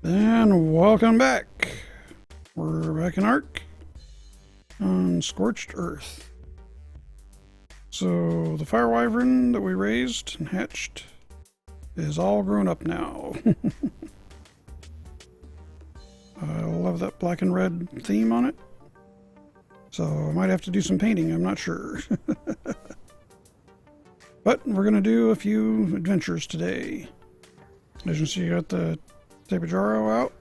And welcome back. We're back in Ark on Scorched Earth. So the fire wyvern that we raised and hatched is all grown up now. I love that black and red theme on it. So I might have to do some painting, I'm not sure. But we're going to do a few adventures today. As you see, I got the Tapajaro out.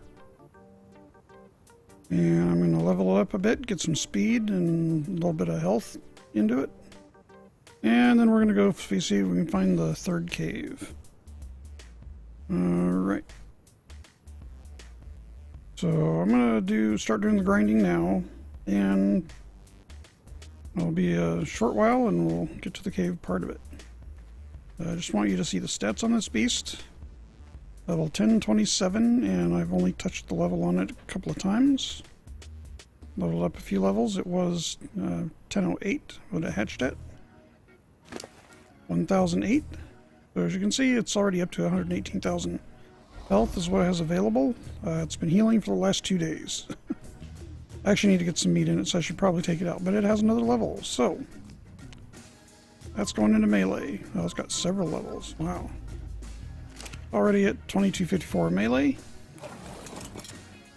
And I'm going to level it up a bit, get some speed and a little bit of health into it. And then we're going to go see if we can find the third cave. Alright. So I'm going to start doing the grinding now. And it'll be a short while and we'll get to the cave part of it. I just want you to see the stats on this beast. Level 1027, and I've only touched the level on it a couple of times. Leveled up a few levels. It was 1008 when it hatched at. 1008. So as you can see, it's already up to 118,000 health is what it has available. It's been healing for the last 2 days. I actually need to get some meat in it, so I should probably take it out. But it has another level, so that's going into melee. Oh, it's got several levels. Wow. Already at 2254 melee.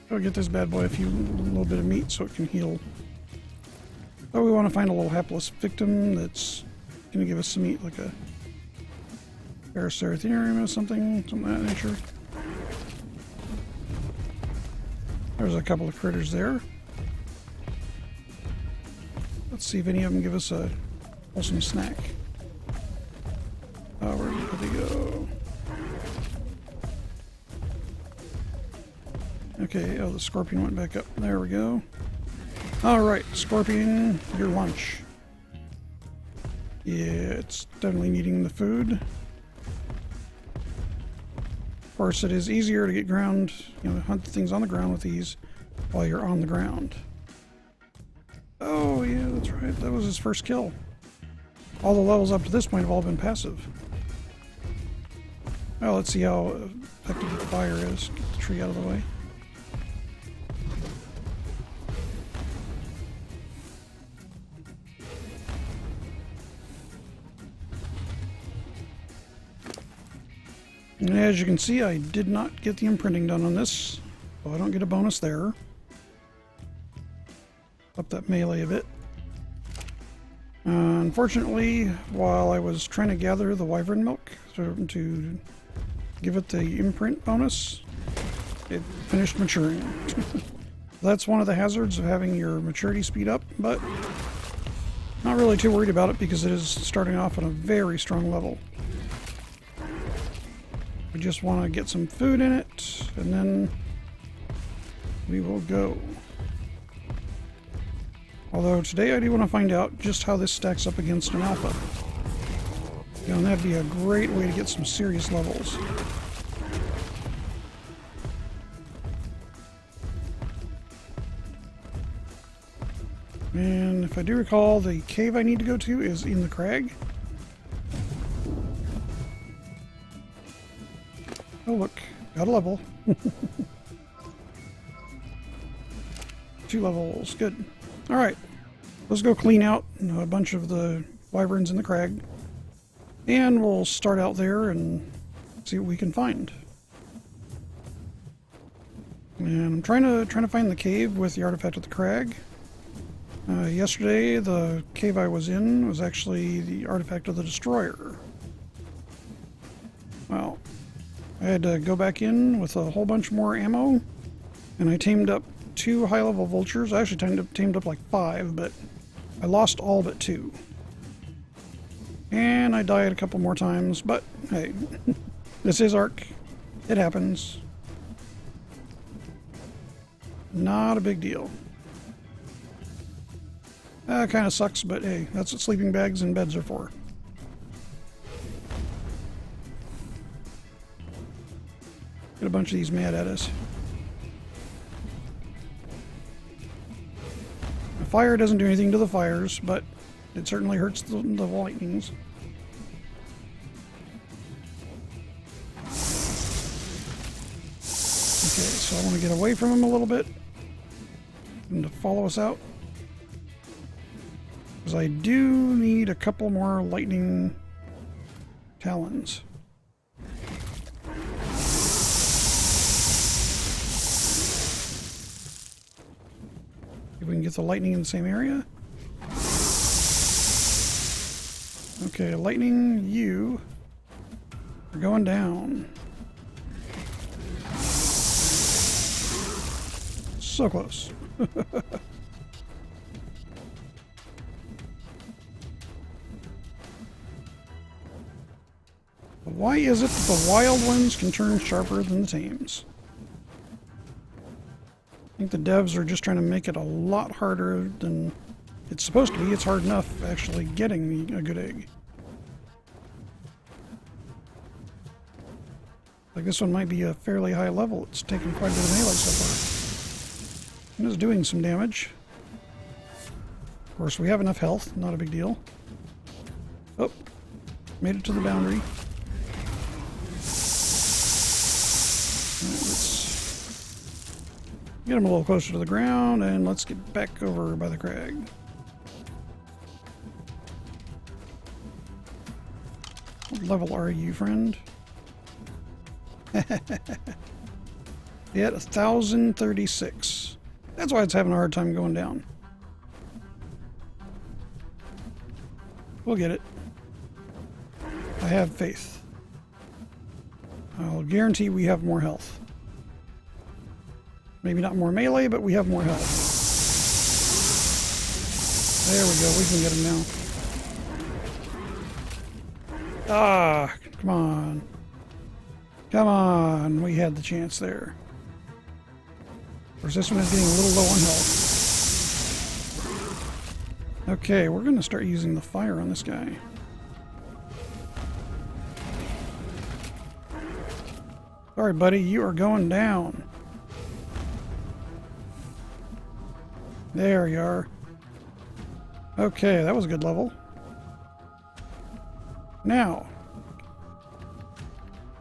I'll get this bad boy a little bit of meat so it can heal. Oh, we want to find a little hapless victim that's going to give us some meat, like a Paraceratherium or something of that nature. There's a couple of critters there. Let's see if any of them give us a wholesome snack. Oh, where did they go? Okay, oh, the scorpion went back up. There we go. Alright, scorpion, your lunch. Yeah, it's definitely needing the food. Of course, it is easier to get hunt things on the ground with these while you're on the ground. Oh, yeah, that's right. That was his first kill. All the levels up to this point have all been passive. Well, let's see how effective the fire is. Get the tree out of the way. And as you can see, I did not get the imprinting done on this, so I don't get a bonus there. Up that melee a bit. Unfortunately, while I was trying to gather the wyvern milk to give it the imprint bonus, it finished maturing. That's one of the hazards of having your maturity speed up, but not really too worried about it because it is starting off on a very strong level. We just want to get some food in it, and then we will go. Although today I do want to find out just how this stacks up against an alpha. And that'd be a great way to get some serious levels. And if I do recall, the cave I need to go to is in the crag. Oh look, got a level. 2 levels, good. Alright, let's go clean out a bunch of the wyverns in the crag. And we'll start out there and see what we can find. And I'm trying to find the cave with the artifact of the crag. Yesterday, the cave I was in was actually the artifact of the destroyer. Well, I had to go back in with a whole bunch more ammo, and I tamed up 2 high-level vultures. I actually tamed up like 5, but I lost all but 2. And I died a couple more times, but hey, this is Ark. It happens. Not a big deal. Kind of sucks, but hey, that's what sleeping bags and beds are for. Get a bunch of these mad at us. The fire doesn't do anything to the fires, but it certainly hurts the lightnings. so I want to get away from him a little bit. And to follow us out. Because I do need a couple more lightning talons. If we can get the lightning in the same area. Okay, lightning, you are going down. So close. Why is it that the wild ones can turn sharper than the tames? I think the devs are just trying to make it a lot harder than it's supposed to be. It's hard enough actually getting a good egg. Like this one might be a fairly high level. It's taken quite a bit of melee so far. And it's doing some damage. Of course, we have enough health. Not a big deal. Oh, made it to the boundary. Let's get him a little closer to the ground, and let's get back over by the crag. What level are you, friend? Yeah, 1,036. That's why it's having a hard time going down. We'll get it. I have faith. I'll guarantee we have more health. Maybe not more melee, but we have more health. There we go. We can get him now. Ah, come on. Come on. We had the chance there. Of course, this one is getting a little low on health. Okay, we're going to start using the fire on this guy. Sorry, buddy. You are going down. There you are. Okay, that was a good level. Now,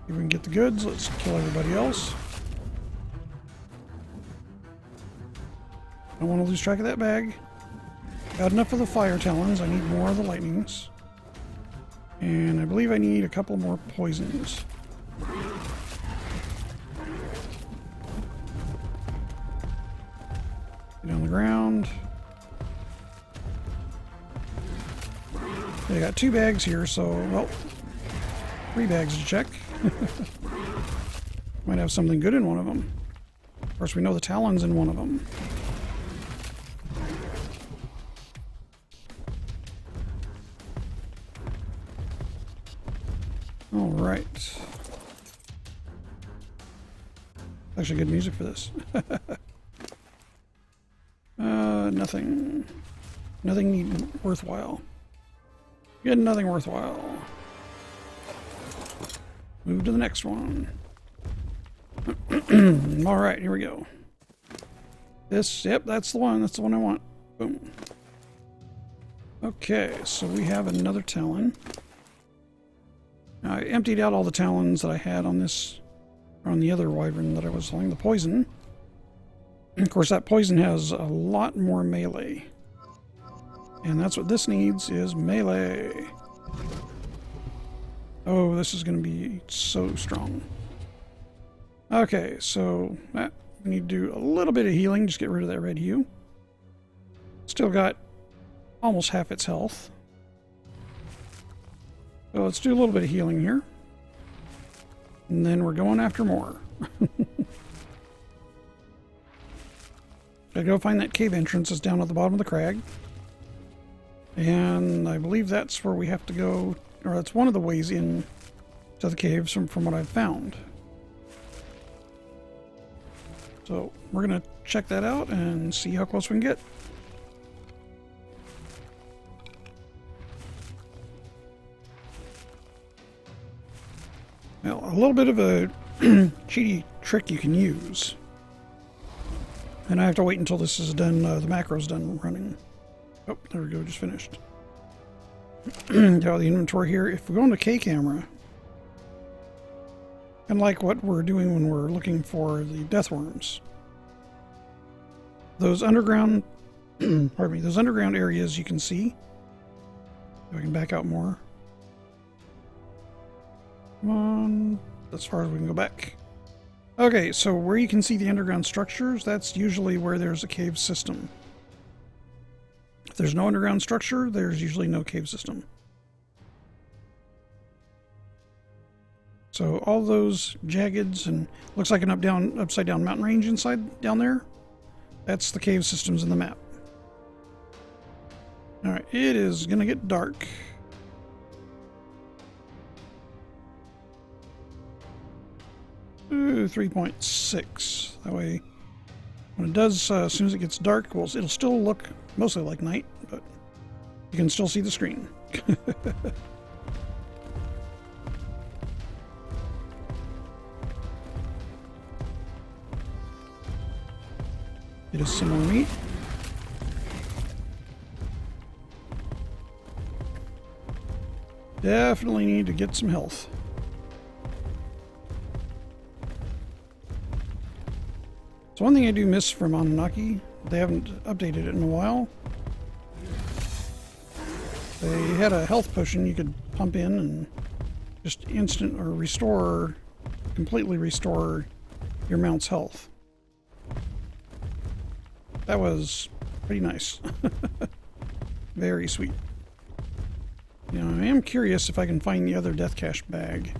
if we can get the goods, let's kill everybody else. Don't want to lose track of that bag. Got enough of the fire talons. I need more of the lightnings. And I believe I need a couple more poisons. Get on the ground. I got 2 bags here, so, well, 3 bags to check. Might have something good in one of them. Of course, we know the talon's in one of them. All right. Actually, good music for this. Nothing. Nothing worthwhile. Good, nothing worthwhile. Move to the next one. All right, here we go. This, yep, that's the one. That's the one I want. Boom. Okay, so we have another talon. Now, I emptied out all the talons that I had on this, on the other wyvern that I was selling, the poison. Of course, that poison has a lot more melee. And that's what this needs, is melee. Oh, this is going to be so strong. Okay, so we need to do a little bit of healing, just get rid of that red hue. Still got almost half its health. So let's do a little bit of healing here. And then we're going after more. Gotta go find that cave entrance that's down at the bottom of the crag. And I believe that's where we have to go, or that's one of the ways in to the caves from what I've found. So we're going to check that out and see how close we can get. Now, a little bit of a cheaty trick you can use. And I have to wait until this is done, the macro's done running. Oh, there we go, just finished. Now the inventory here, if we go into K camera, And like what we're doing when we're looking for the death worms. Those underground, pardon me, those underground areas you can see. If I can back out more. Come on, as far as we can go back. Okay, so where you can see the underground structures, that's usually where there's a cave system. If there's no underground structure, there's usually no cave system. So all those jaggeds and looks like an upside down mountain range inside down there, that's the cave systems in the map. All right, it is gonna get dark. Ooh, 3.6. That way, when it does, as soon as it gets dark, well, it'll still look mostly like night, but you can still see the screen. It is some more meat. Definitely need to get some health. So one thing I do miss from Anunnaki, they haven't updated it in a while. They had a health potion you could pump in and just instant or restore, completely restore your mount's health. That was pretty nice. Very sweet. Now, I am curious if I can find the other death cache bag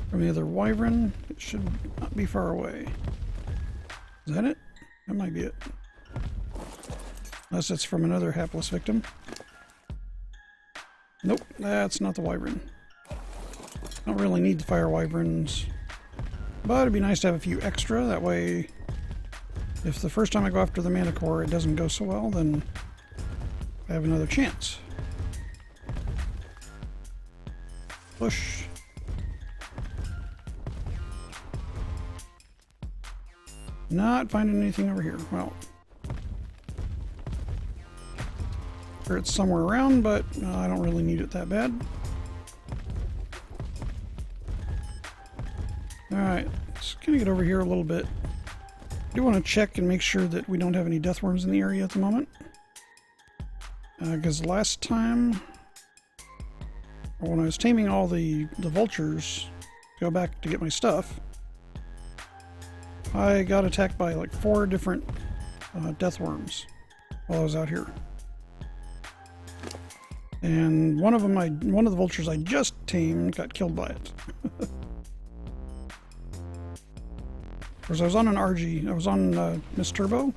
from the other wyvern. It should not be far away. Is that it? That might be it. Unless it's from another hapless victim. Nope, that's not the wyvern. Don't really need the fire wyverns. But it'd be nice to have a few extra. That way, if the first time I go after the Manticore it doesn't go so well, then I have another chance. Push. Not finding anything over here. Well, sure it's somewhere around, but I don't really need it that bad. Alright, just gonna get over here a little bit. I do want to check and make sure that we don't have any death worms in the area at the moment. Because last time, when I was taming all the vultures to go back to get my stuff, I got attacked by like 4 different death worms while I was out here. And one of the vultures I just tamed got killed by it. Of course, I was on an RG. I was on Miss Turbo.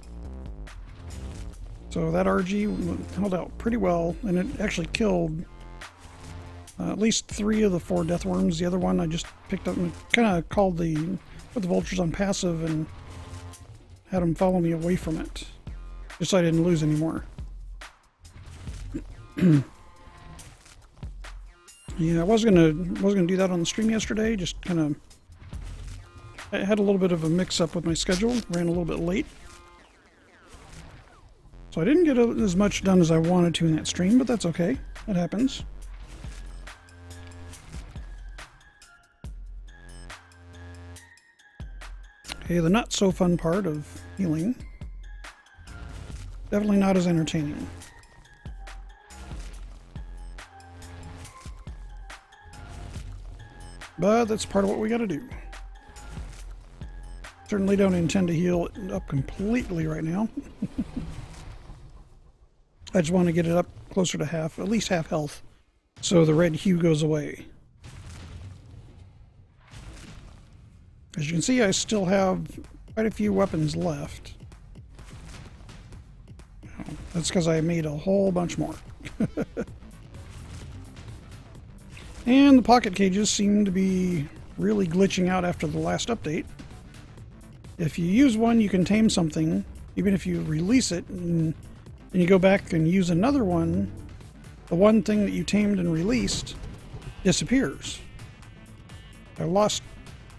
So that RG held out pretty well, and it actually killed at least 3 of the 4 death worms. The other one I just picked up and kind of put the vultures on passive and had them follow me away from it, just so I didn't lose anymore. Yeah, I was gonna do that on the stream yesterday. Just kind of, I had a little bit of a mix-up with my schedule. Ran a little bit late, so I didn't get as much done as I wanted to in that stream. But that's okay. That happens. Okay, the not so fun part of healing. Definitely not as entertaining. But that's part of what we gotta do. Certainly don't intend to heal it up completely right now. I just want to get it up closer to half, at least half health, so the red hue goes away. As you can see, I still have quite a few weapons left. That's because I made a whole bunch more. And the pocket cages seem to be really glitching out after the last update. If you use one, you can tame something, even if you release it, and you go back and use another one, the one thing that you tamed and released disappears. I lost,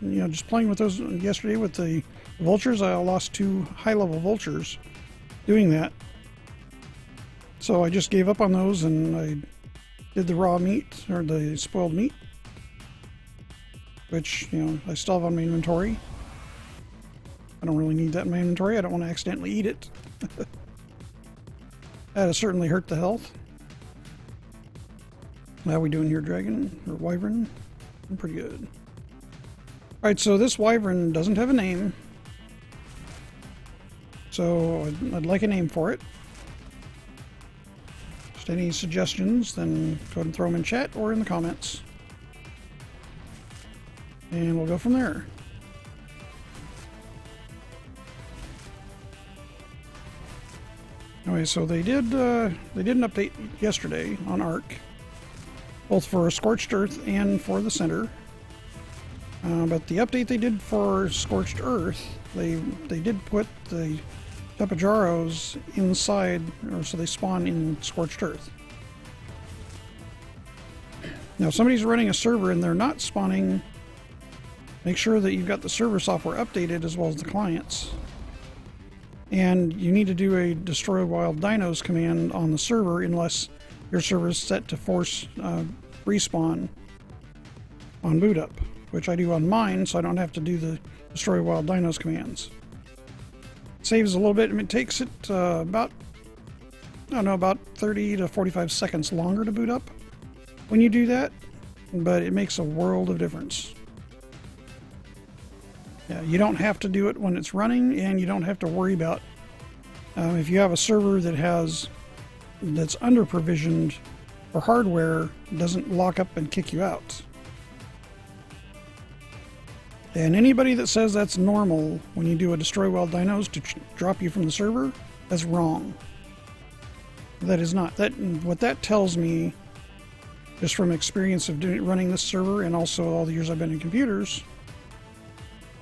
just playing with those yesterday with the vultures, I lost 2 high-level vultures doing that. So I just gave up on those and I did the raw meat, or the spoiled meat. which, you know, I still have on my inventory. I don't really need that in my inventory. I don't want to accidentally eat it. That'll certainly hurt the health. How we doing here, dragon or wyvern? I'm pretty good. Alright, so this wyvern doesn't have a name. So I'd like a name for it. Just any suggestions, then go ahead and throw them in chat or in the comments. And we'll go from there. Anyway, so they did an update yesterday on Ark, both for Scorched Earth and for the center. But the update they did for Scorched Earth, they did put the Tepajaros inside, or so they spawn in Scorched Earth. Now, if somebody's running a server and they're not spawning, make sure that you've got the server software updated as well as the clients. And you need to do a destroy wild dinos command on the server unless your server is set to force respawn on boot up, which I do on mine, so I don't have to do the destroy wild dinos commands. It saves a little bit. I mean, it takes it about 30 to 45 seconds longer to boot up when you do that, but it makes a world of difference. Yeah, you don't have to do it when it's running, and you don't have to worry about if you have a server that's under provisioned for hardware, doesn't lock up and kick you out. And anybody that says that's normal when you do a destroy wild dinos to drop you from the server, that's wrong. That is not. What that tells me, just from experience of running this server and also all the years I've been in computers,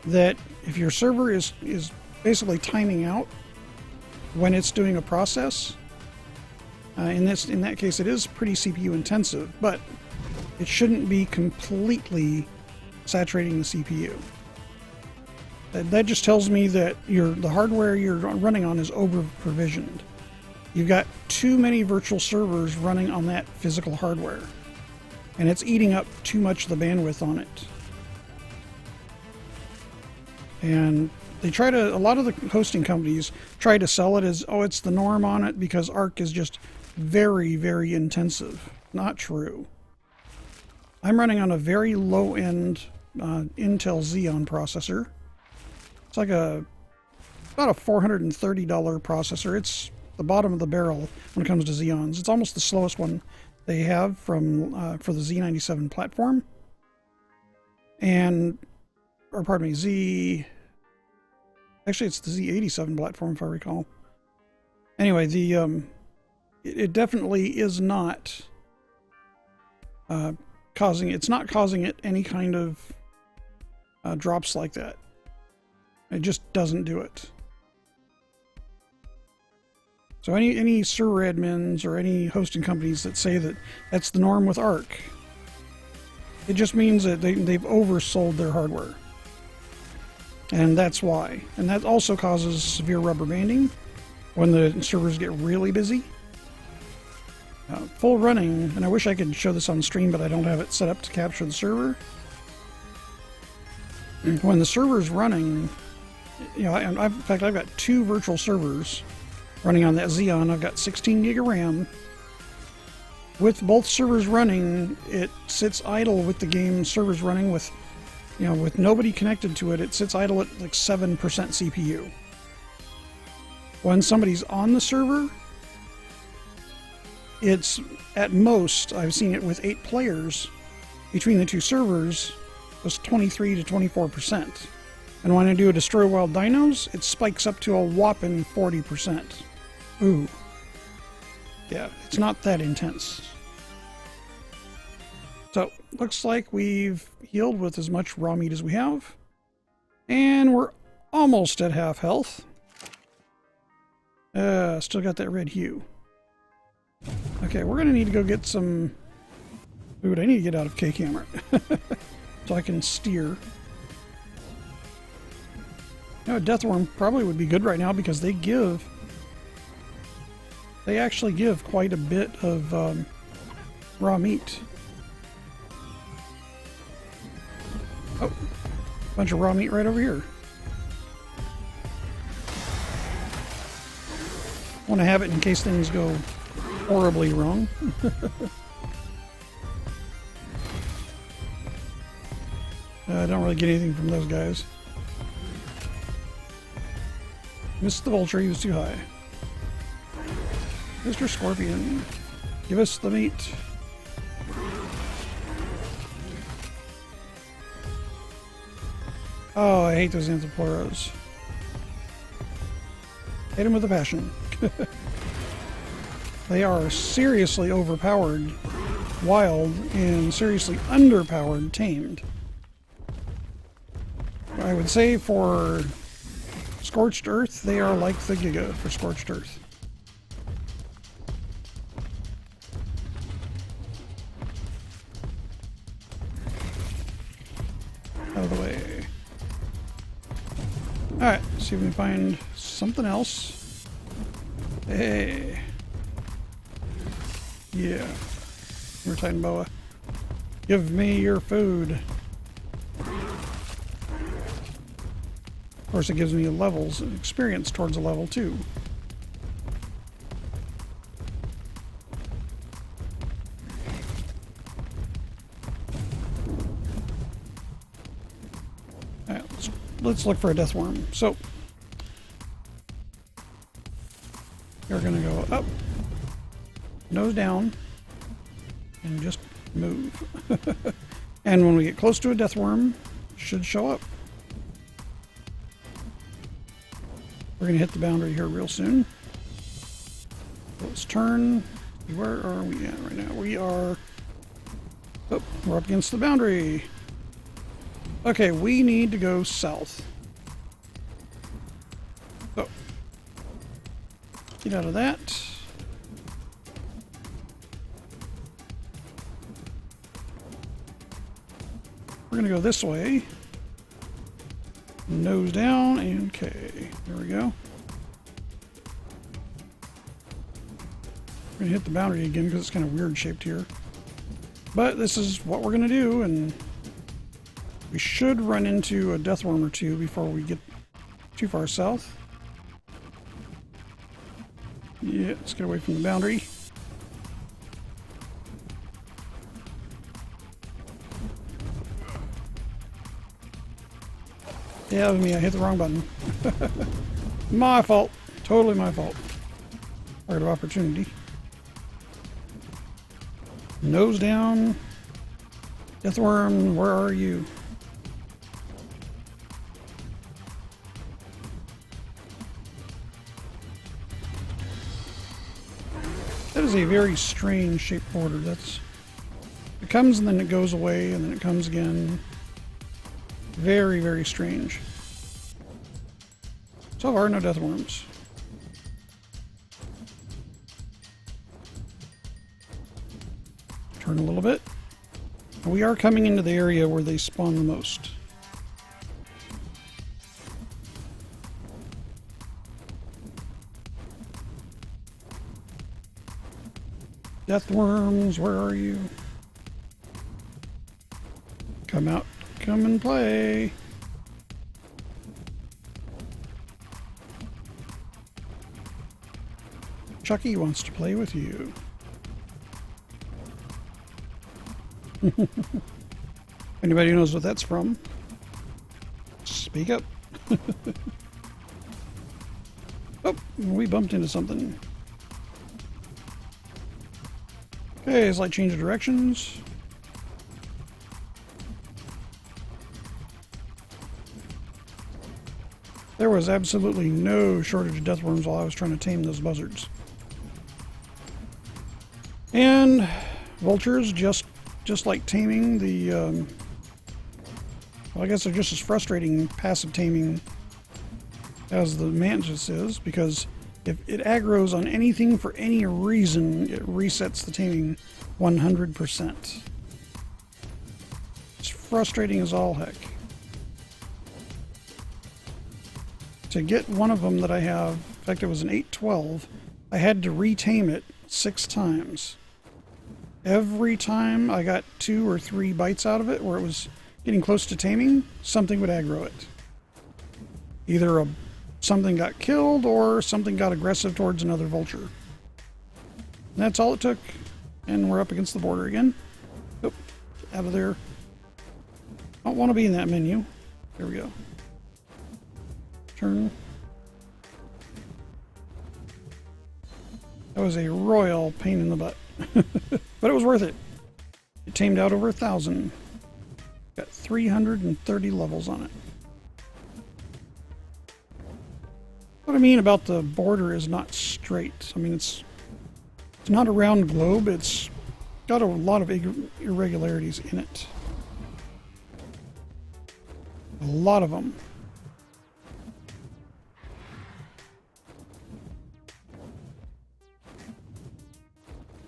that if your server is basically timing out when it's doing a process, in that case it is pretty CPU intensive, but it shouldn't be completely saturating the CPU. That just tells me that the hardware you're running on is over provisioned. You've got too many virtual servers running on that physical hardware, and it's eating up too much of the bandwidth on it. And a lot of the hosting companies try to sell it as, oh, it's the norm on it because Ark is just very, very intensive. Not true. I'm running on a very low-end Intel Xeon processor. It's like about a $430 processor. It's the bottom of the barrel when it comes to Xeons. It's almost the slowest one they have for the Z97 platform. Actually, it's the Z87 platform, if I recall. Anyway, it definitely is not causing it any kind of drops like that. It just doesn't do it. So any server admins or any hosting companies that say that that's the norm with Ark, it just means that they've oversold their hardware. And that's why. And that also causes severe rubber banding when the servers get really busy. Full running, and I wish I could show this on stream, but I don't have it set up to capture the server. When the server's running, you know, in fact, I've got 2 virtual servers running on that Xeon. I've got 16 gig of RAM. With both servers running, it sits idle with the game servers running with nobody connected to it. It sits idle at like 7% CPU. When somebody's on the server, it's at most, I've seen it with 8 players between the 2 servers, was 23 to 24%. And when I do a destroy wild dinos, it spikes up to a whopping 40%. Ooh. Yeah, it's not that intense. So, looks like we've healed with as much raw meat as we have. And we're almost at half health. Still got that red hue. Okay, we're going to need to go get some food. I need to get out of K-Camera so I can steer. Deathworm probably would be good right now because they actually give quite a bit of raw meat. Oh, bunch of raw meat right over here. Want to have it in case things go horribly wrong. I don't really get anything from those guys. Missed the vulture, he was too high. Mr. Scorpion, give us the meat. Oh, I hate those anthropluras. Hate them with a passion. They are seriously overpowered wild and seriously underpowered tamed. I would say for Scorched Earth, they are like the Giga for Scorched Earth. Out of the way. Alright, see if we can find something else. Hey. Yeah. We're Titan Boa. Give me your food. Of course, it gives me levels and experience towards a level 2. Alright, let's look for a death worm. So, you're going to go up, nose down, and just move. And when we get close to a death worm, it should show up. We're going to hit the boundary here real soon. Let's turn. Where are we at right now? We are... Oh, we're up against the boundary. Okay, we need to go south. So, get out of that. We're going to go this way. Nose down, and okay, there we go. We're gonna hit the boundary again because it's kind of weird shaped here. But this is what we're gonna do, and we should run into a death worm or two before we get too far south. Yeah, let's get away from the boundary. Yeah, that was me. I hit the wrong button. My fault. Totally my fault. Part of opportunity. Nose down. Deathworm, where are you? That is a very strange shaped border. That's... It comes and then it goes away and then it comes again. Very, very strange. So far, no death worms. Turn a little bit. We are coming into the area where they spawn the most. Death worms, where are you? Come out. Come and play. Chucky wants to play with you. Anybody who knows what that's from? Speak up. Oh, we bumped into something. Okay, slight change of directions. There was absolutely no shortage of death worms while I was trying to tame those buzzards. And vultures, just like taming the, well, I guess they're just as frustrating passive taming as the mantis is, because if it aggroes on anything for any reason, it resets the taming 100%. It's frustrating as all heck. To get one of them that I have, in fact it was an 812, I had to retame it 6 times. Every time I got 2 or 3 bites out of it where it was getting close to taming, something would aggro it. Either something got killed or something got aggressive towards another vulture. And that's all it took. And we're up against the border again. Oh, out of there. I don't want to be in that menu. There we go. Turn. That was a royal pain in the butt. But it was worth it. It tamed out over 1,000. Got 330 levels on it. What I mean about the border is not straight. I mean, it's not a round globe. It's got a lot of irregularities in it. A lot of them.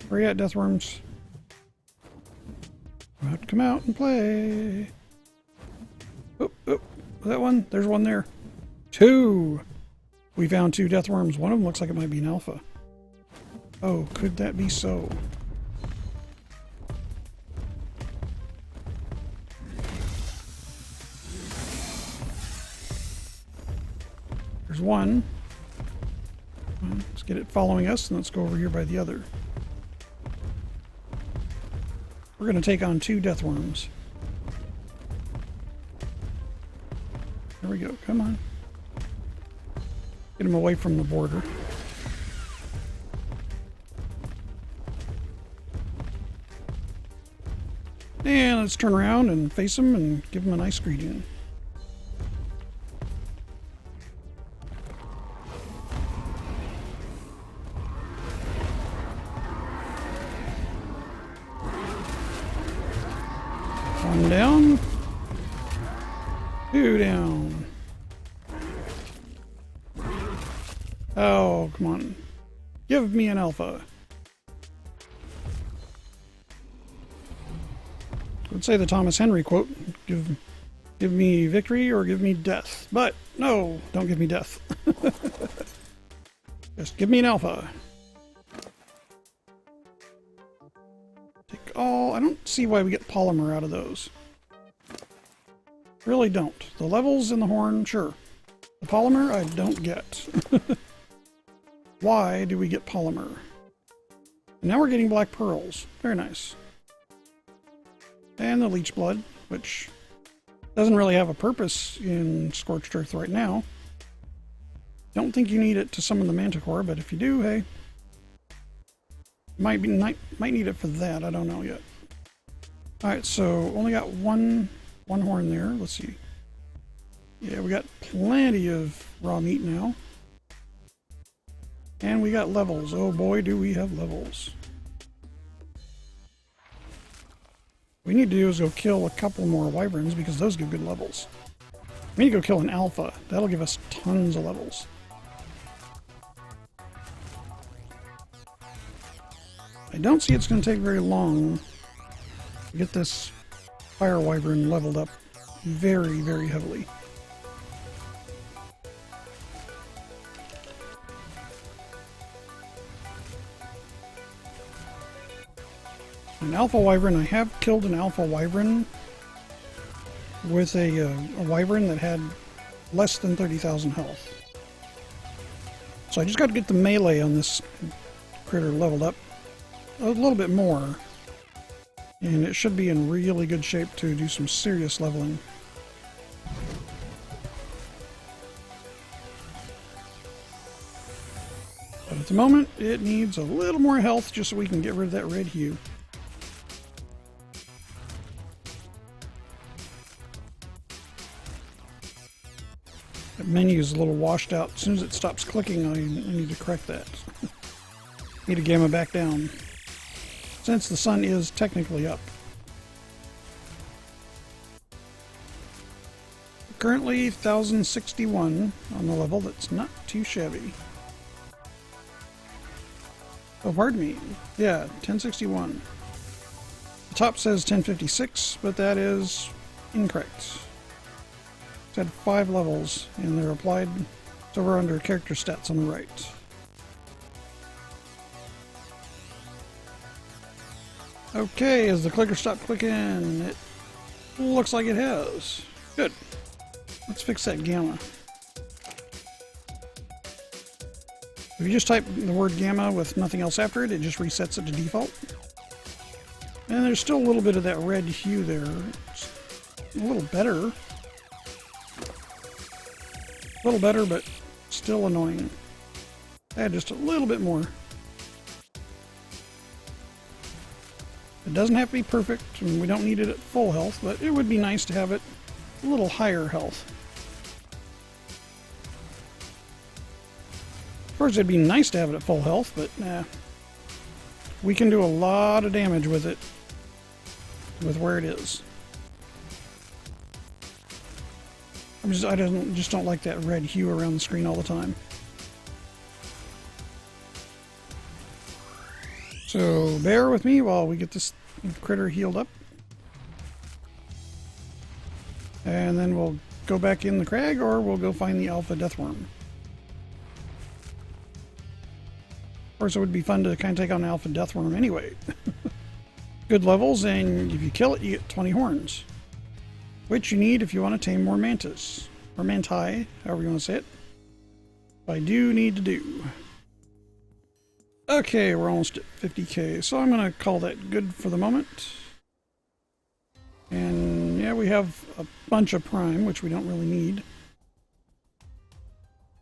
Where you at, Deathworms? About to come out and play. Oh, that one? There's one there. 2! We found 2 Deathworms. One of them looks like it might be an alpha. Oh, could that be so? There's one. Let's get it following us, and let's go over here by the other. We're going to take on 2 Deathworms. There we go. Come on. Get him away from the border. And let's turn around and face him and give him a nice greeting. One down. 2 down. Oh, come on. Give me an alpha. Would say the Thomas Henry quote, give me victory or give me death. But no, don't give me death. Just give me an alpha. Take all. I don't see why we get polymer out of those. Really don't. The levels in the horn, sure. The polymer, I don't get. Why do we get polymer? And now we're getting black pearls. Very nice. And the leech blood, which doesn't really have a purpose in Scorched Earth right now. Don't think you need it to summon the Manticore, but if you do, hey. Might need it for that, I don't know yet. Alright, so only got one horn there. Let's see. Yeah, we got plenty of raw meat now. And we got levels. Oh boy, do we have levels. What we need to do is go kill a couple more wyverns because those give good levels. We need to go kill an alpha. That'll give us tons of levels. I don't see it's going to take very long to get this fire wyvern leveled up very, very heavily. An alpha wyvern, I have killed an alpha wyvern with a wyvern that had less than 30,000 health. So I just got to get the melee on this critter leveled up a little bit more, and it should be in really good shape to do some serious leveling. But at the moment, it needs a little more health just so we can get rid of that red hue. That menu is a little washed out. As soon as it stops clicking, I need to correct that. Need to gamma back down. Since the sun is technically up. Currently 1061 on the level. That's not too shabby. Oh, pardon me. Yeah, 1061. The top says 1056, but that is incorrect. It's had 5 levels, and they're applied. It's over under character stats on the right. Okay, as the clicker stopped clicking, it looks like it has. Good. Let's fix that gamma. If you just type the word gamma with nothing else after it, it just resets it to default. And there's still a little bit of that red hue there. It's a little better. A little better, but still annoying. Add just a little bit more. It doesn't have to be perfect, and we don't need it at full health, but it would be nice to have it a little higher health. Of course, it'd be nice to have it at full health, but nah. We can do a lot of damage with it, with where it is. I just don't like that red hue around the screen all the time. So bear with me while we get this critter healed up. And then we'll go back in the crag, or we'll go find the alpha deathworm. Of course, it would be fun to kind of take on an alpha deathworm anyway. Good levels, and if you kill it, you get 20 horns. Which you need if you want to tame more mantis. Or manti, however you want to say it. I do need to do. Okay, we're almost at 50k, so I'm going to call that good for the moment. And yeah, we have a bunch of prime, which we don't really need.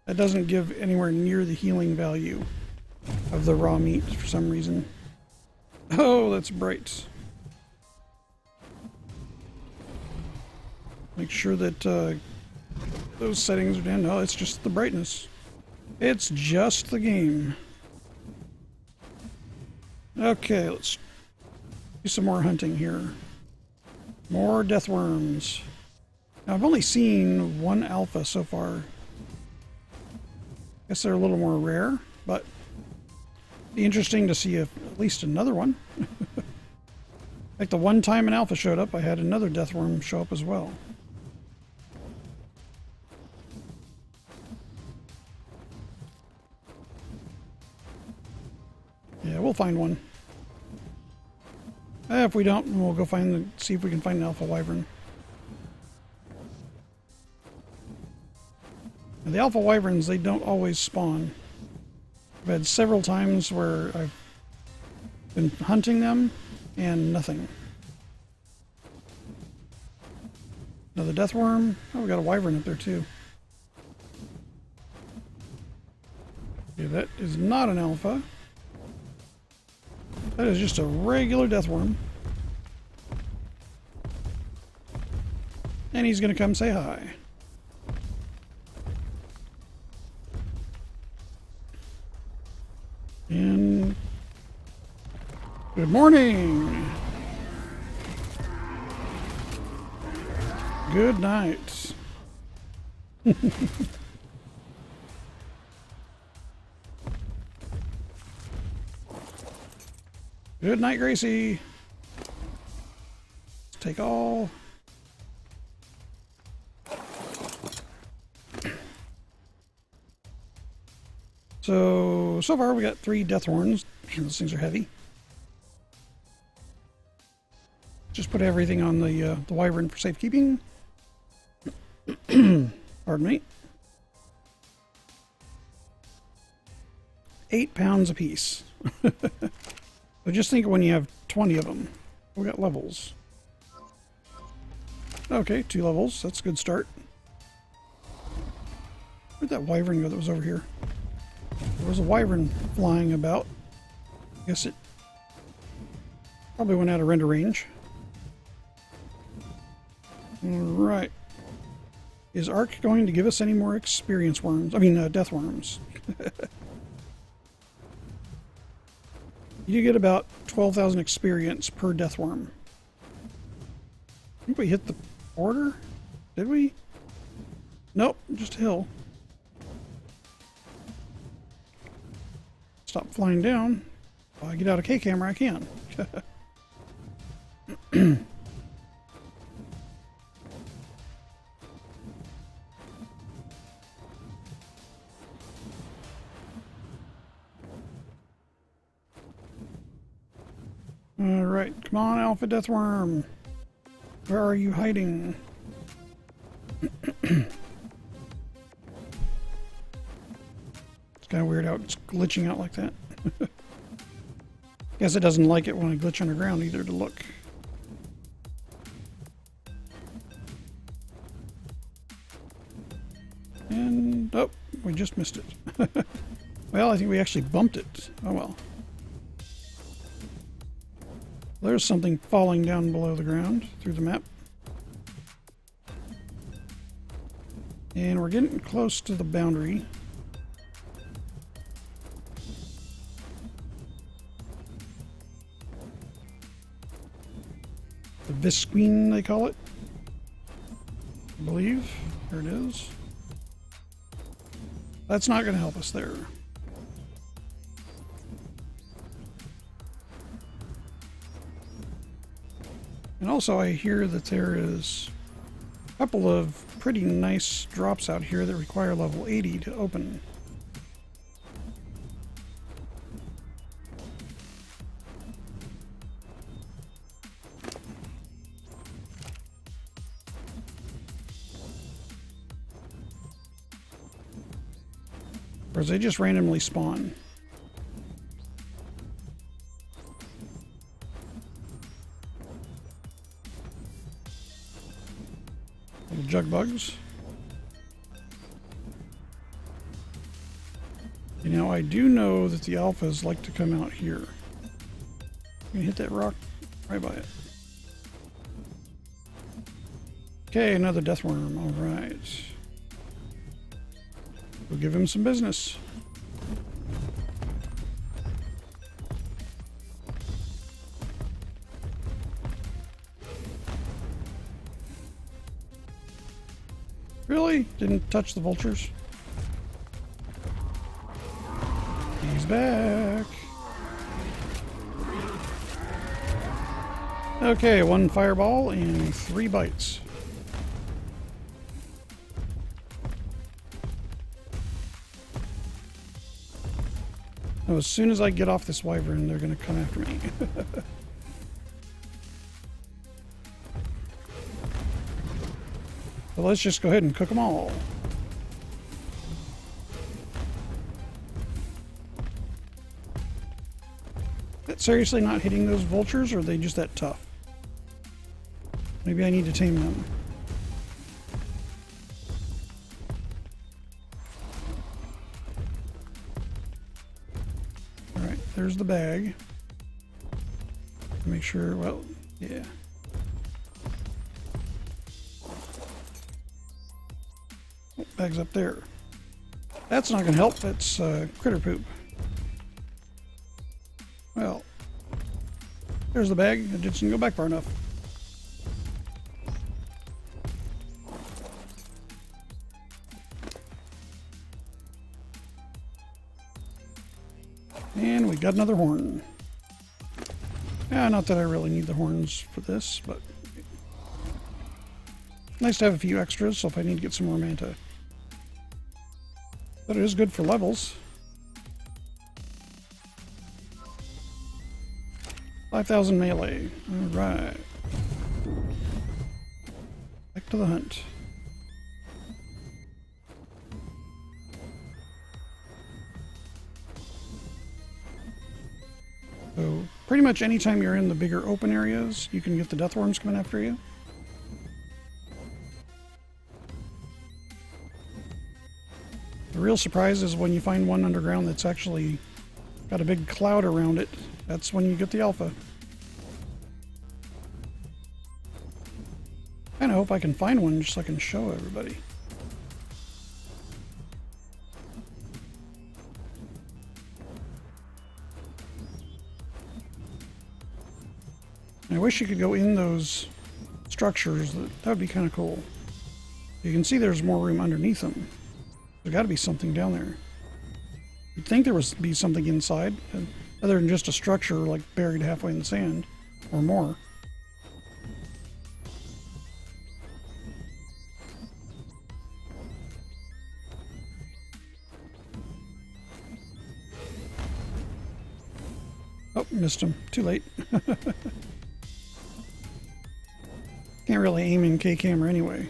That doesn't give anywhere near the healing value of the raw meat for some reason. Oh, that's bright. Make sure that those settings are down. No, it's just the brightness. It's just the game. Okay, let's do some more hunting here. More deathworms. Now, I've only seen one alpha so far. Guess they're a little more rare, but it'd be interesting to see if at least another one. Like the one time an alpha showed up, I had another deathworm show up as well. Yeah, we'll find one. If we don't, we'll go see if we can find an alpha wyvern. And the alpha wyverns, they don't always spawn. I've had several times where I've been hunting them and nothing. Another deathworm. Oh, we got a wyvern up there too. Okay, that is not an alpha. That is just a regular deathworm. And he's going to come say hi. And good morning. Good night. Good night, Gracie. Let's take all. So far we got 3 deathworms. Man, those things are heavy. Just put everything on the wyvern for safekeeping. Pardon me. 8 pounds apiece. But just think when you have 20 of them. We got levels. Okay, 2 levels. That's a good start. Where'd that wyvern go that was over here? There was a wyvern flying about. I guess it probably went out of render range. Alright. Is Ark going to give us any more experience worms? I mean, death worms. You get about 12,000 experience per death worm. I think we hit the border? Did we? Nope, just a hill. Stop flying down. If I get out of K-camera, I can. Alright, come on, Alpha Deathworm. Where are you hiding? It's kind of weird how it's glitching out like that. Guess it doesn't like it when I glitch underground either to look. And, oh, we just missed it. Well, I think we actually bumped it. Oh well. There's something falling down below the ground through the map. And we're getting close to the boundary. The Visqueen, they call it. I believe. There it is. That's not going to help us there. And also I hear that there is a couple of pretty nice drops out here that require level 80 to open. Or they just randomly spawn. Little jug bugs. You know, I do know that the alphas like to come out here. You can hit that rock right by it. Okay, another death worm. All right. We'll give him some business. Really? Didn't touch the vultures? He's back. Okay, 1 fireball and 3 bites. Now, as soon as I get off this wyvern, they're going to come after me. Well, let's just go ahead and cook them all. That seriously not hitting those vultures, or are they just that tough? Maybe I need to tame them. Alright, there's the bag. Make sure, well, yeah. Oh, bag's up there. That's not going to help. That's critter poop. Well, there's the bag. It just didn't go back far enough. And we got another horn. Yeah, not that I really need the horns for this, but nice to have a few extras, so if I need to get some more manta. But it is good for levels. 5,000 melee. Alright. Back to the hunt. So, pretty much anytime you're in the bigger open areas, you can get the deathworms coming after you. The real surprise is when you find one underground that's actually got a big cloud around it. That's when you get the alpha. I kinda hope I can find one just so I can show everybody. I wish you could go in those structures. That would be kind of cool. You can see there's more room underneath them. There's got to be something down there. You'd think there would be something inside, other than just a structure like buried halfway in the sand, or more. Oh, missed him. Too late. Can't Can't really aim in K camera anyway.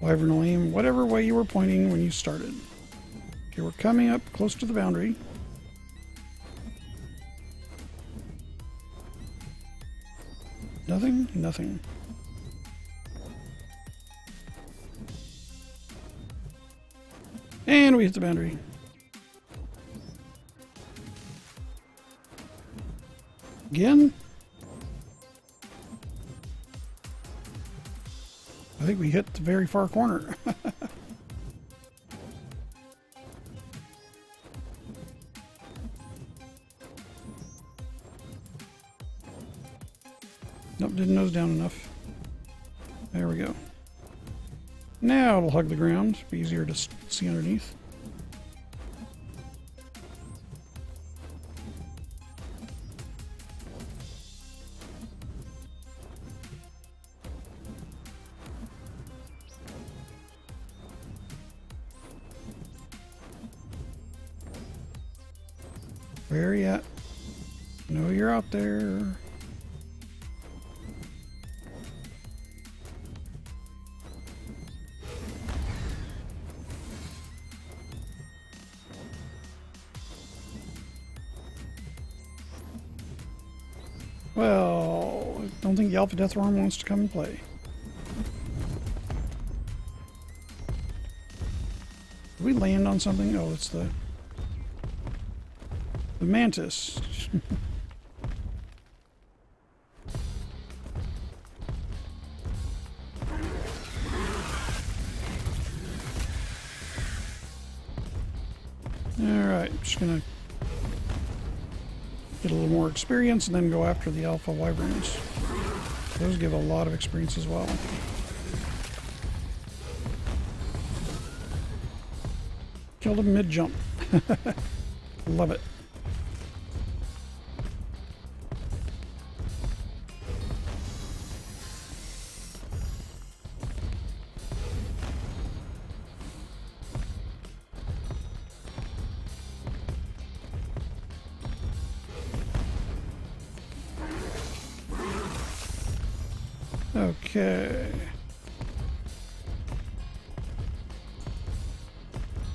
Wyvernal aim, whatever way you were pointing when you started. Okay, we're coming up close to the boundary. Nothing? Nothing. And we hit the boundary. Again? I think we hit the very far corner. Nope, didn't nose down enough. There we go. Now it'll hug the ground. Be easier to see underneath. Where are you at? No, you're out there. Well, I don't think the Alpha Death Worm wants to come and play. Did we land on something? Oh, it's the mantis. Alright, just gonna get a little more experience and then go after the alpha wyverns. Those give a lot of experience as well. Killed him mid-jump. Love it. Okay.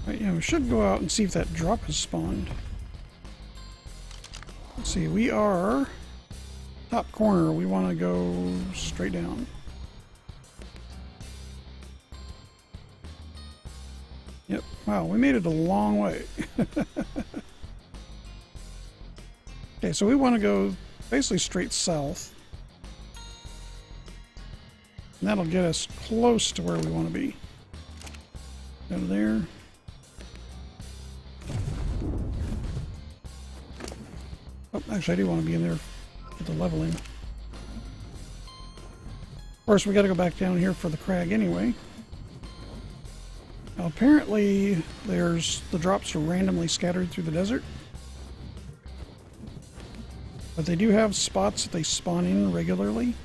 Right, yeah, we should go out and see if that drop has spawned. Let's see, we are top corner. We want to go straight down. Yep. Wow, we made it a long way. Okay, so we want to go basically straight south. And that'll get us close to where we want to be. Go there. Oh, actually, I do want to be in there for the leveling. Of course, we got to go back down here for the crag anyway. Now, apparently, the drops are randomly scattered through the desert. But they do have spots that they spawn in regularly.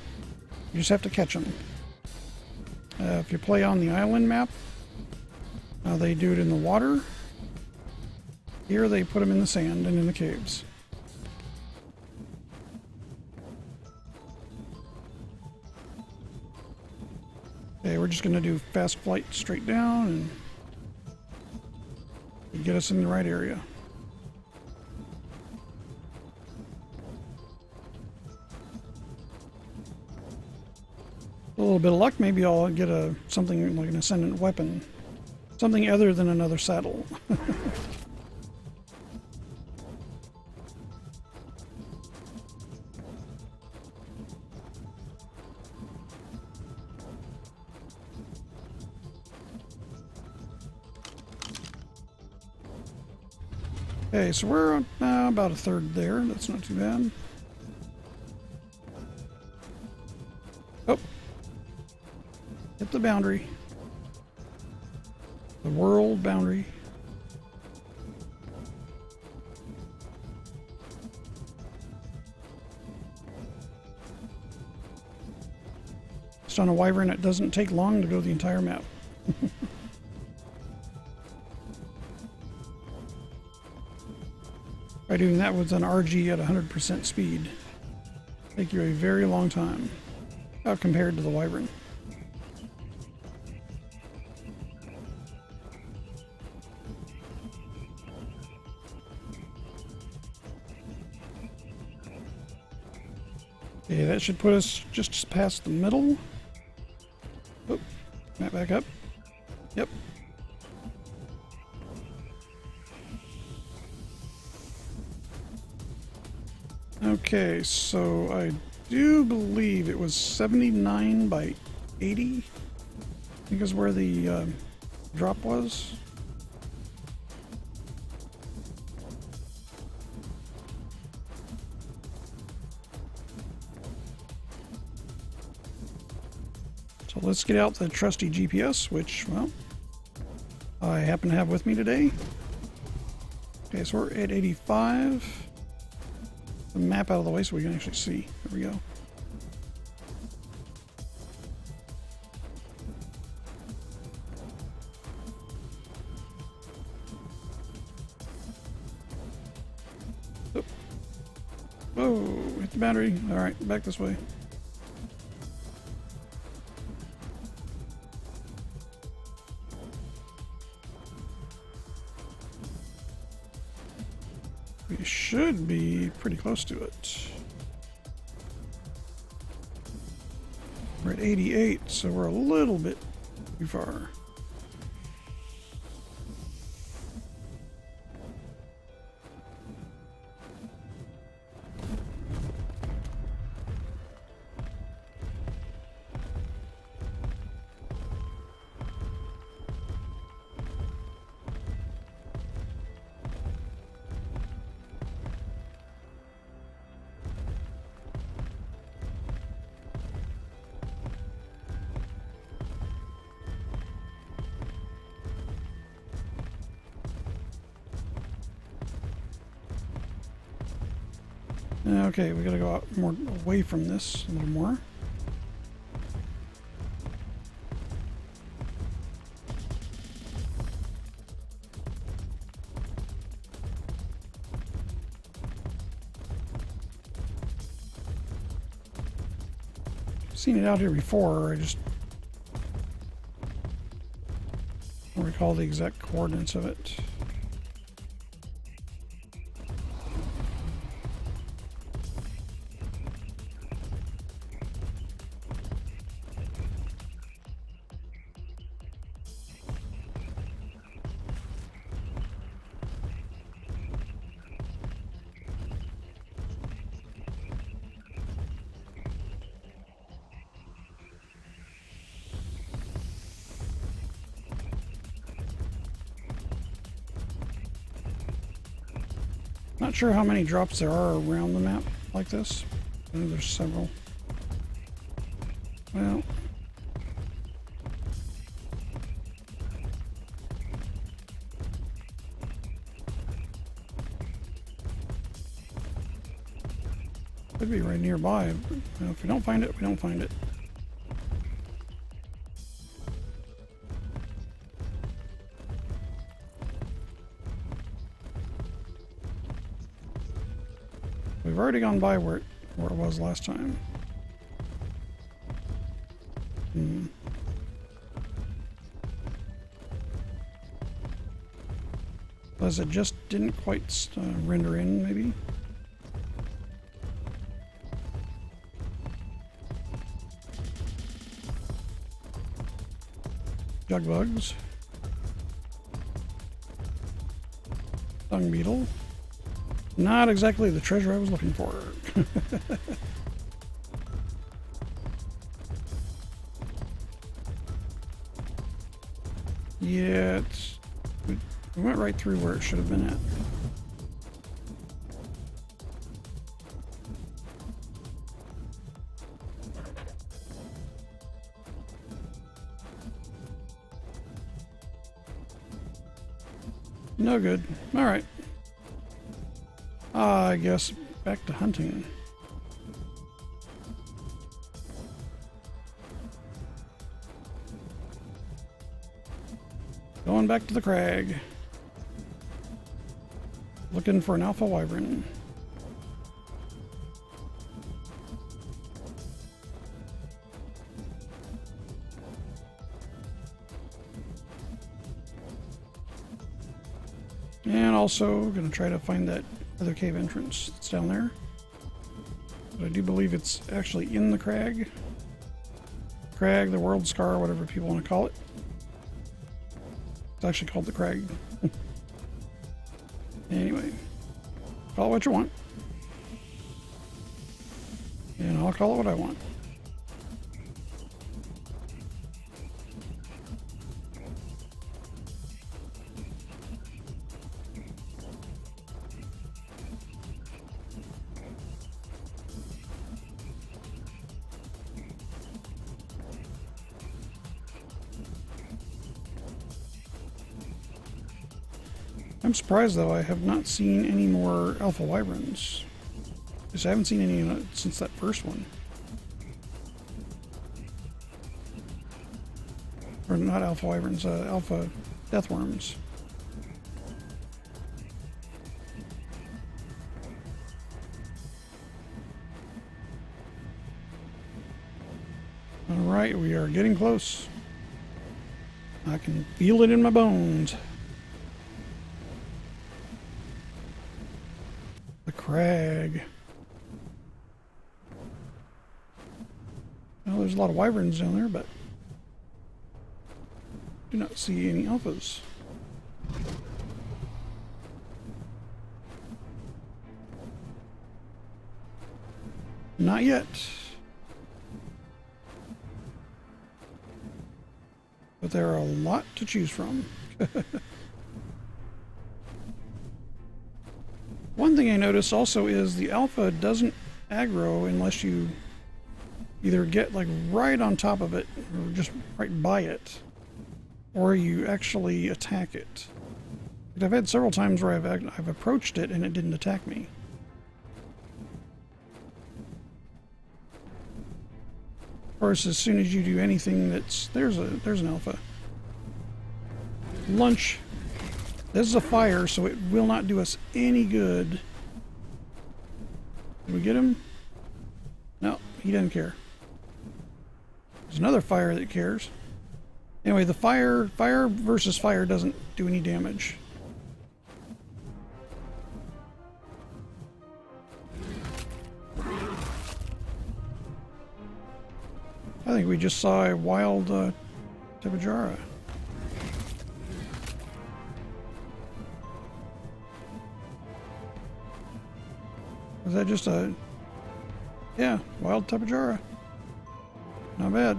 You just have to catch them. If you play on the island map, they do it in the water. Here they put them in the sand and in the caves. Okay, we're just going to do fast flight straight down and get us in the right area. A little bit of luck, maybe I'll get something like an ascendant weapon. Something other than another saddle. Okay, so we're about a third there. That's not too bad. Oh. Hit the boundary. The world boundary. Just on a wyvern, it doesn't take long to go the entire map. Right, doing that with an RG at 100% speed. Take you a very long time, compared to the Wyvern. Okay, that should put us just past the middle. Oh, map back up. Yep. Okay, so I do believe it was 79 by 80. I think is where the drop was. So let's get out the trusty GPS, which, well, I happen to have with me today. Okay, so we're at 85. The map out of the way so we can actually see. There we go. Oh. Whoa, hit the battery. All right, back this way. We should be pretty close to it. We're at 88, so we're a little bit too far. Okay, we gotta go out more away from this a little more. I've seen it out here before, I just don't recall the exact coordinates of it. Not sure how many drops there are around the map like this. I know there's several. Well, could be right nearby. Well, if we don't find it, we don't find it. We've already gone by where it was last time. As it just didn't quite render in, maybe? Jug bugs. Dung beetle. Not exactly the treasure I was looking for. Yeah, we went right through where it should have been at. No good. All right. I guess back to hunting. Going back to the crag. Looking for an alpha wyvern. And also going to try to find that other cave entrance that's down there. But I do believe it's actually in the crag. Crag, the world scar, whatever people want to call it. It's actually called the crag. Anyway, call it what you want. And I'll call it what I want. I'm surprised, though, I have not seen any more alpha wyverns. Because I haven't seen any since that first one. Or not alpha wyverns, alpha deathworms. Alright, we are getting close. I can feel it in my bones. The crag. Well, there's a lot of wyverns down there, but do not see any alphas. Not yet. But there are a lot to choose from. One thing I noticed also is the alpha doesn't aggro unless you either get like right on top of it or just right by it, or you actually attack it. I've had several times where I've approached it and it didn't attack me. Of course, as soon as you do anything that's there's an alpha. Lunch. This is a fire, so it will not do us any good. Did we get him? No, he doesn't care. There's another fire that cares. Anyway, the fire versus fire doesn't do any damage. I think we just saw a wild Tapejara. Was that just a... Yeah, wild Tapejara. Not bad.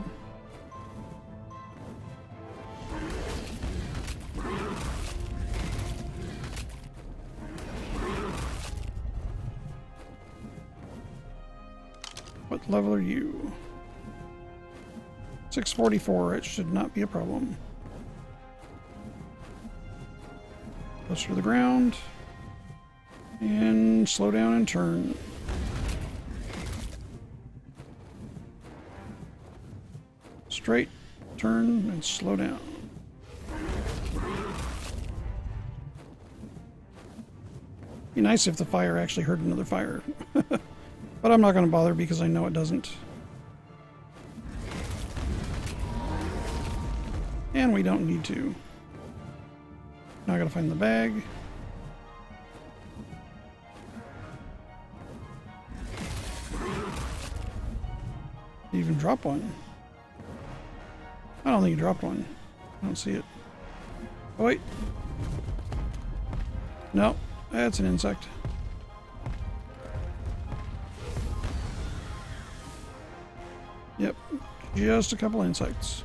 What level are you? 644, it should not be a problem. Closer to the ground. And slow down and turn. Straight, turn, and slow down. Be nice if the fire actually hurt another fire. But I'm not going to bother because I know it doesn't. And we don't need to. Now I gotta find the bag. Did you even drop one? I don't think you dropped one. I don't see it. Oh, wait. No, that's an insect. Yep, just a couple insects.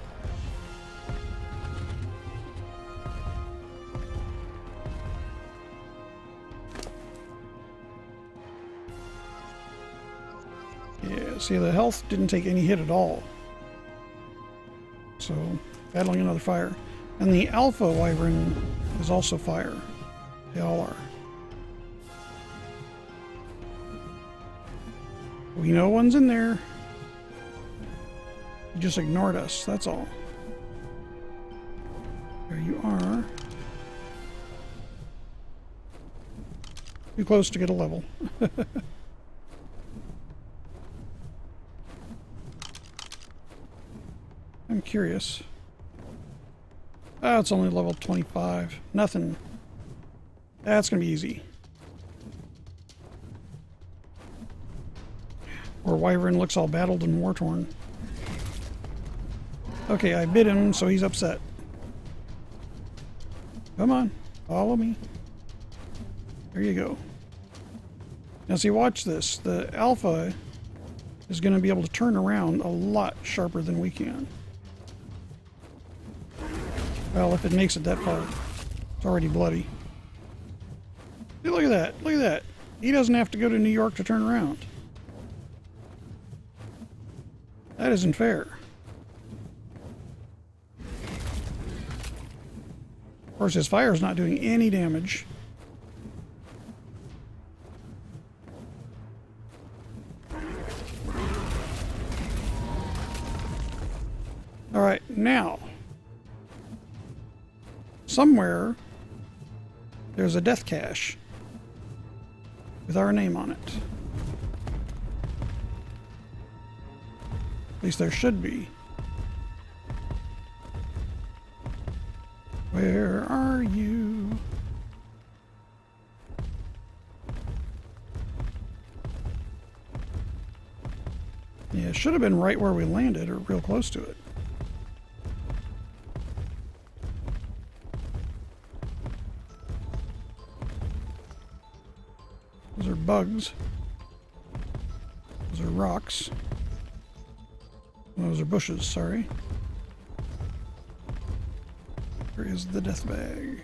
Yeah, see, the health didn't take any hit at all. So, battling another fire. And the alpha wyvern is also fire. They all are. We know one's in there. You just ignored us, that's all. There you are. Too close to get a level. I'm curious. Oh, it's only level 25. Nothing. That's going to be easy. Or Wyvern looks all battled and war-torn. Okay, I bit him, so he's upset. Come on, follow me. There you go. Now see, watch this. The Alpha is going to be able to turn around a lot sharper than we can. Well, if it makes it that far. It's already bloody. See, look at that. Look at that. He doesn't have to go to New York to turn around. That isn't fair. Of course, his fire is not doing any damage. All right, now, somewhere there's a death cache with our name on it. At least there should be. Where are you? Yeah, it should have been right where we landed or real close to it. Those are bugs. Those are rocks. Those are bushes, sorry. Where is the death bag?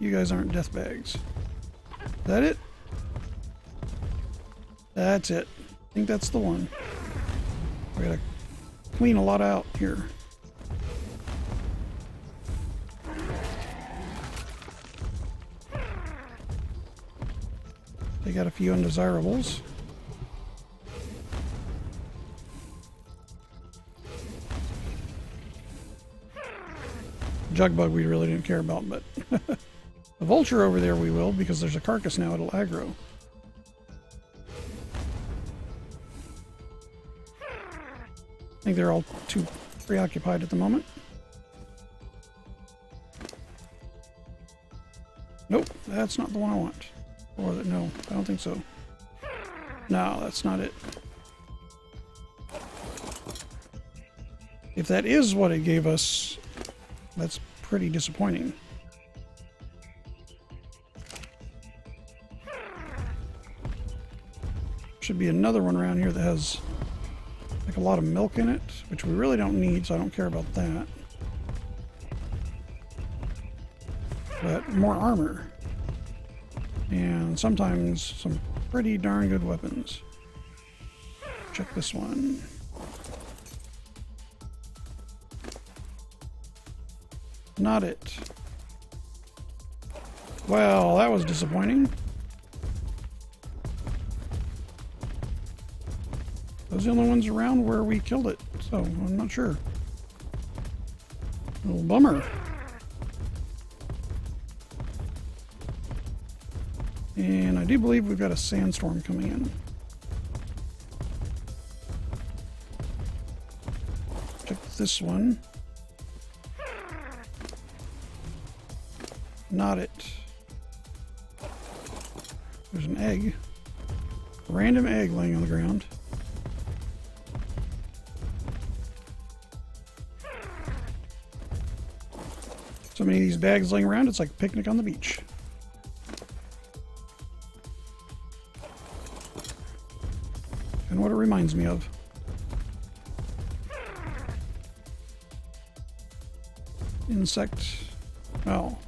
You guys aren't death bags. Is that it? That's it. I think that's the one. We gotta clean a lot out here. They got a few undesirables. Jug bug we really didn't care about, but the vulture over there we will, because there's a carcass now, it'll aggro. I think they're all too preoccupied at the moment. Nope, that's not the one I want. Or that, no, I don't think so. No, that's not it. If that is what it gave us, that's pretty disappointing. Should be another one around here that has like a lot of milk in it, which we really don't need, so I don't care about that. But more armor. And sometimes some pretty darn good weapons. Check this one. Not it. Well, that was disappointing. Those are the only ones around where we killed it, so I'm not sure. A little bummer. And I do believe we've got a sandstorm coming in. Check this one. Not it. There's an egg. A random egg laying on the ground. So many of these bags laying around, it's like a picnic on the beach. And what it reminds me of. Insect. Well,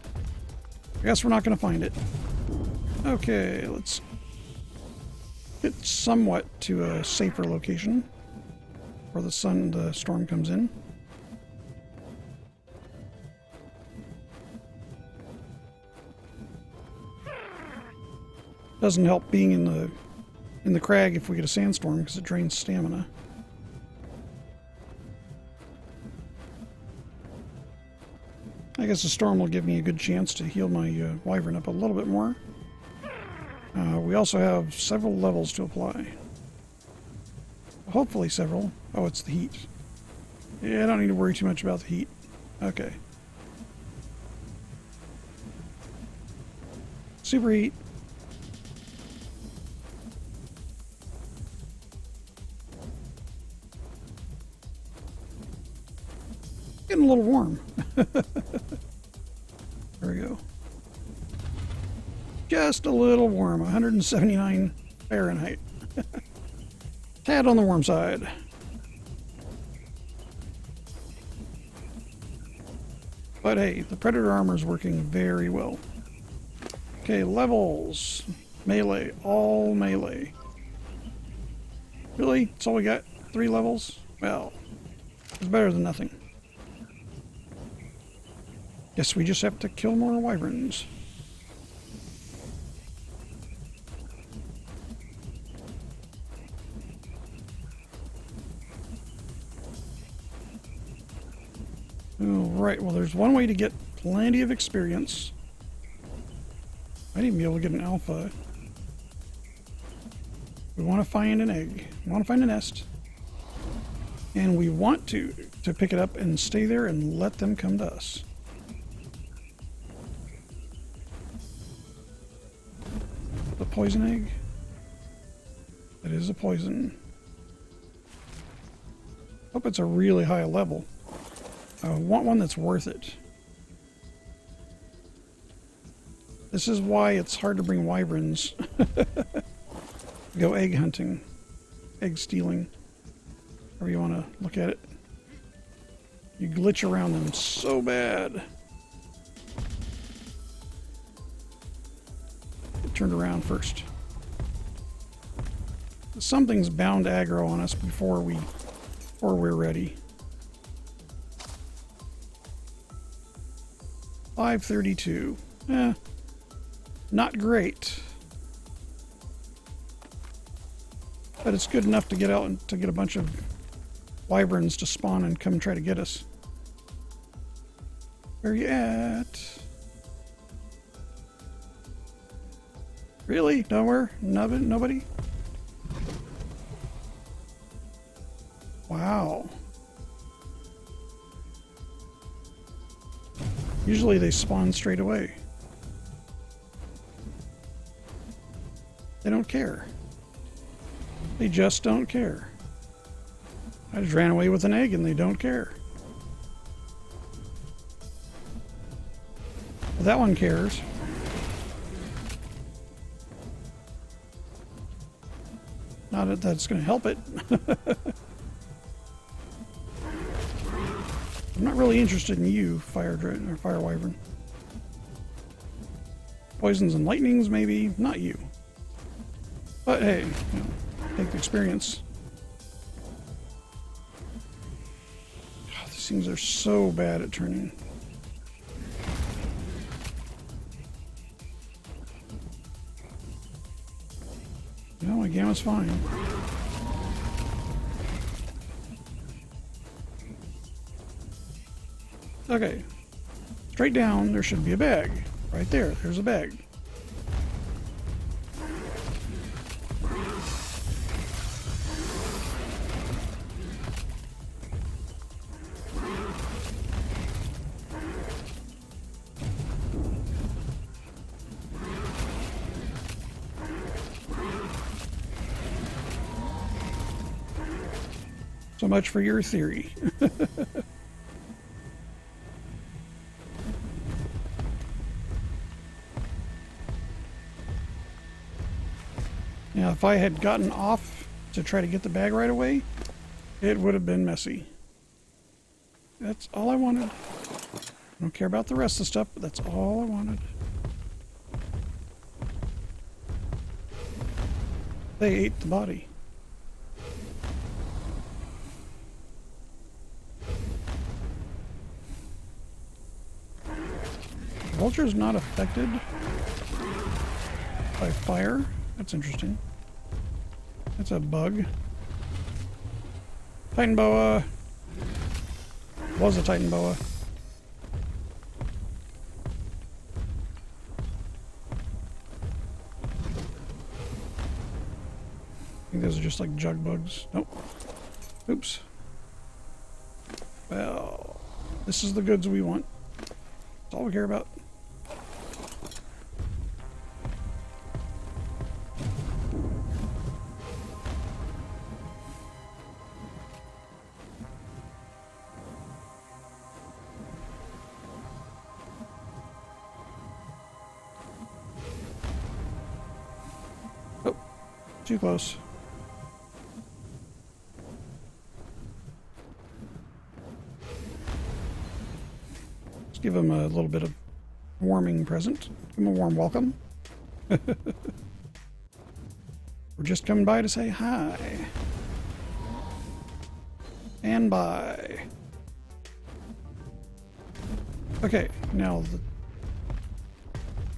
I guess we're not going to find it. Okay, let's get somewhat to a safer location where the storm comes in. Doesn't help being in the crag if we get a sandstorm because it drains stamina. I guess the storm will give me a good chance to heal my wyvern up a little bit more. We also have several levels to apply. Hopefully several. Oh, it's the heat. Yeah, I don't need to worry too much about the heat. Okay. Superheat. Getting a little warm. There we go. Just a little warm. 179 Fahrenheit. Tad on the warm side. But hey, the Predator armor is working very well. Okay, levels. Melee. All melee. Really? That's all we got? 3 levels? Well, it's better than nothing. Guess we just have to kill more wyverns. Alright, well there's one way to get plenty of experience. Might even be able to get an alpha. We want to find an egg. We want to find a nest. And we want to pick it up and stay there and let them come to us. The poison egg? It is a poison. Hope it's a really high level. I want one that's worth it. This is why it's hard to bring wyverns. Go egg hunting. Egg stealing. However you want to look at it. You glitch around them so bad. Get turned around first. Something's bound to aggro on us before we're ready. 532. Not great. But it's good enough to get out and to get a bunch of wyverns to spawn and come try to get us. Where are you at? Really? Nowhere? Nobody? Wow. Usually they spawn straight away. They don't care. They just don't care. I just ran away with an egg and they don't care. Well, that one cares. Not that that's going to help it. I'm not really interested in you, fire wyvern. Poisons and lightnings, maybe. Not you. But hey, you know, take the experience. God, these things are so bad at turning. No, my gamma's fine. Okay. Straight down, there should be a bag. Right there, there's a bag. So much for your theory. Now, if I had gotten off to try to get the bag right away, it would have been messy. That's all I wanted. I don't care about the rest of the stuff, but that's all I wanted. They ate the body. Vulture's not affected by fire. That's interesting. That's a bug. Titan boa. Was a Titan boa. think those are just like jug bugs. Nope. Oops. Well, this is the goods we want. That's all we care about. Oh, too close. Give him a little bit of warming present. Give him a warm welcome. We're just coming by to say hi. And bye. Okay, now the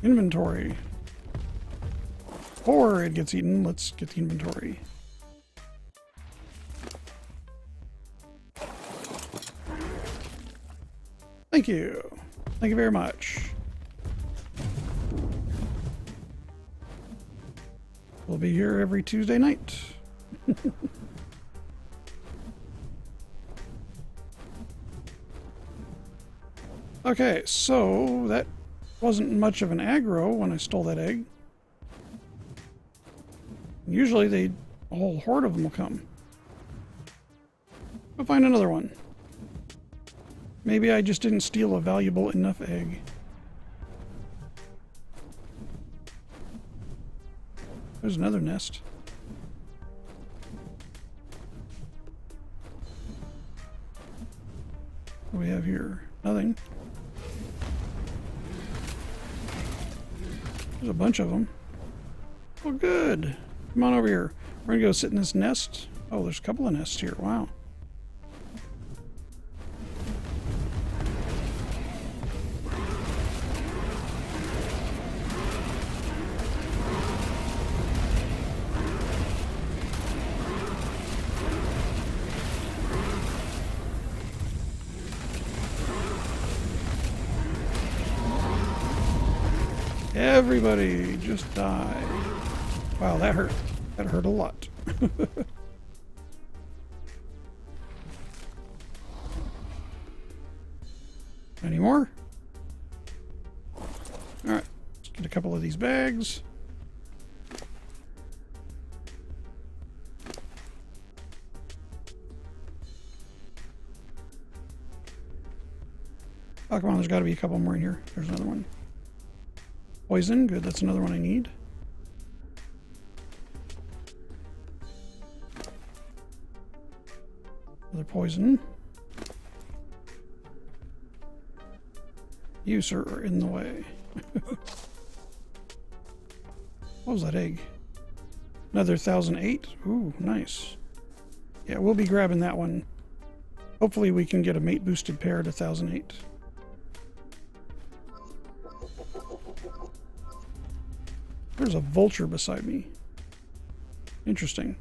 inventory. Before it gets eaten, let's get the inventory. Thank you. Thank you very much. We'll be here every Tuesday night. Okay, so that wasn't much of an aggro when I stole that egg. Usually a whole horde of them will come. Go find another one. Maybe I just didn't steal a valuable enough egg. There's another nest. What do we have here? Nothing. There's a bunch of them. Well, good. Come on over here. We're gonna go sit in this nest. Oh, there's a couple of nests here. Wow. Everybody just die. Wow, that hurt. That hurt a lot. Any more? Alright, let's get a couple of these bags. Oh, come on, there's got to be a couple more in here. There's another one. Poison, good, that's another one I need. Another poison. You, sir, are in the way. What was that egg? Another 1008? Ooh, nice. Yeah, we'll be grabbing that one. Hopefully we can get a mate boosted pair at 1008. There's a vulture beside me. Interesting.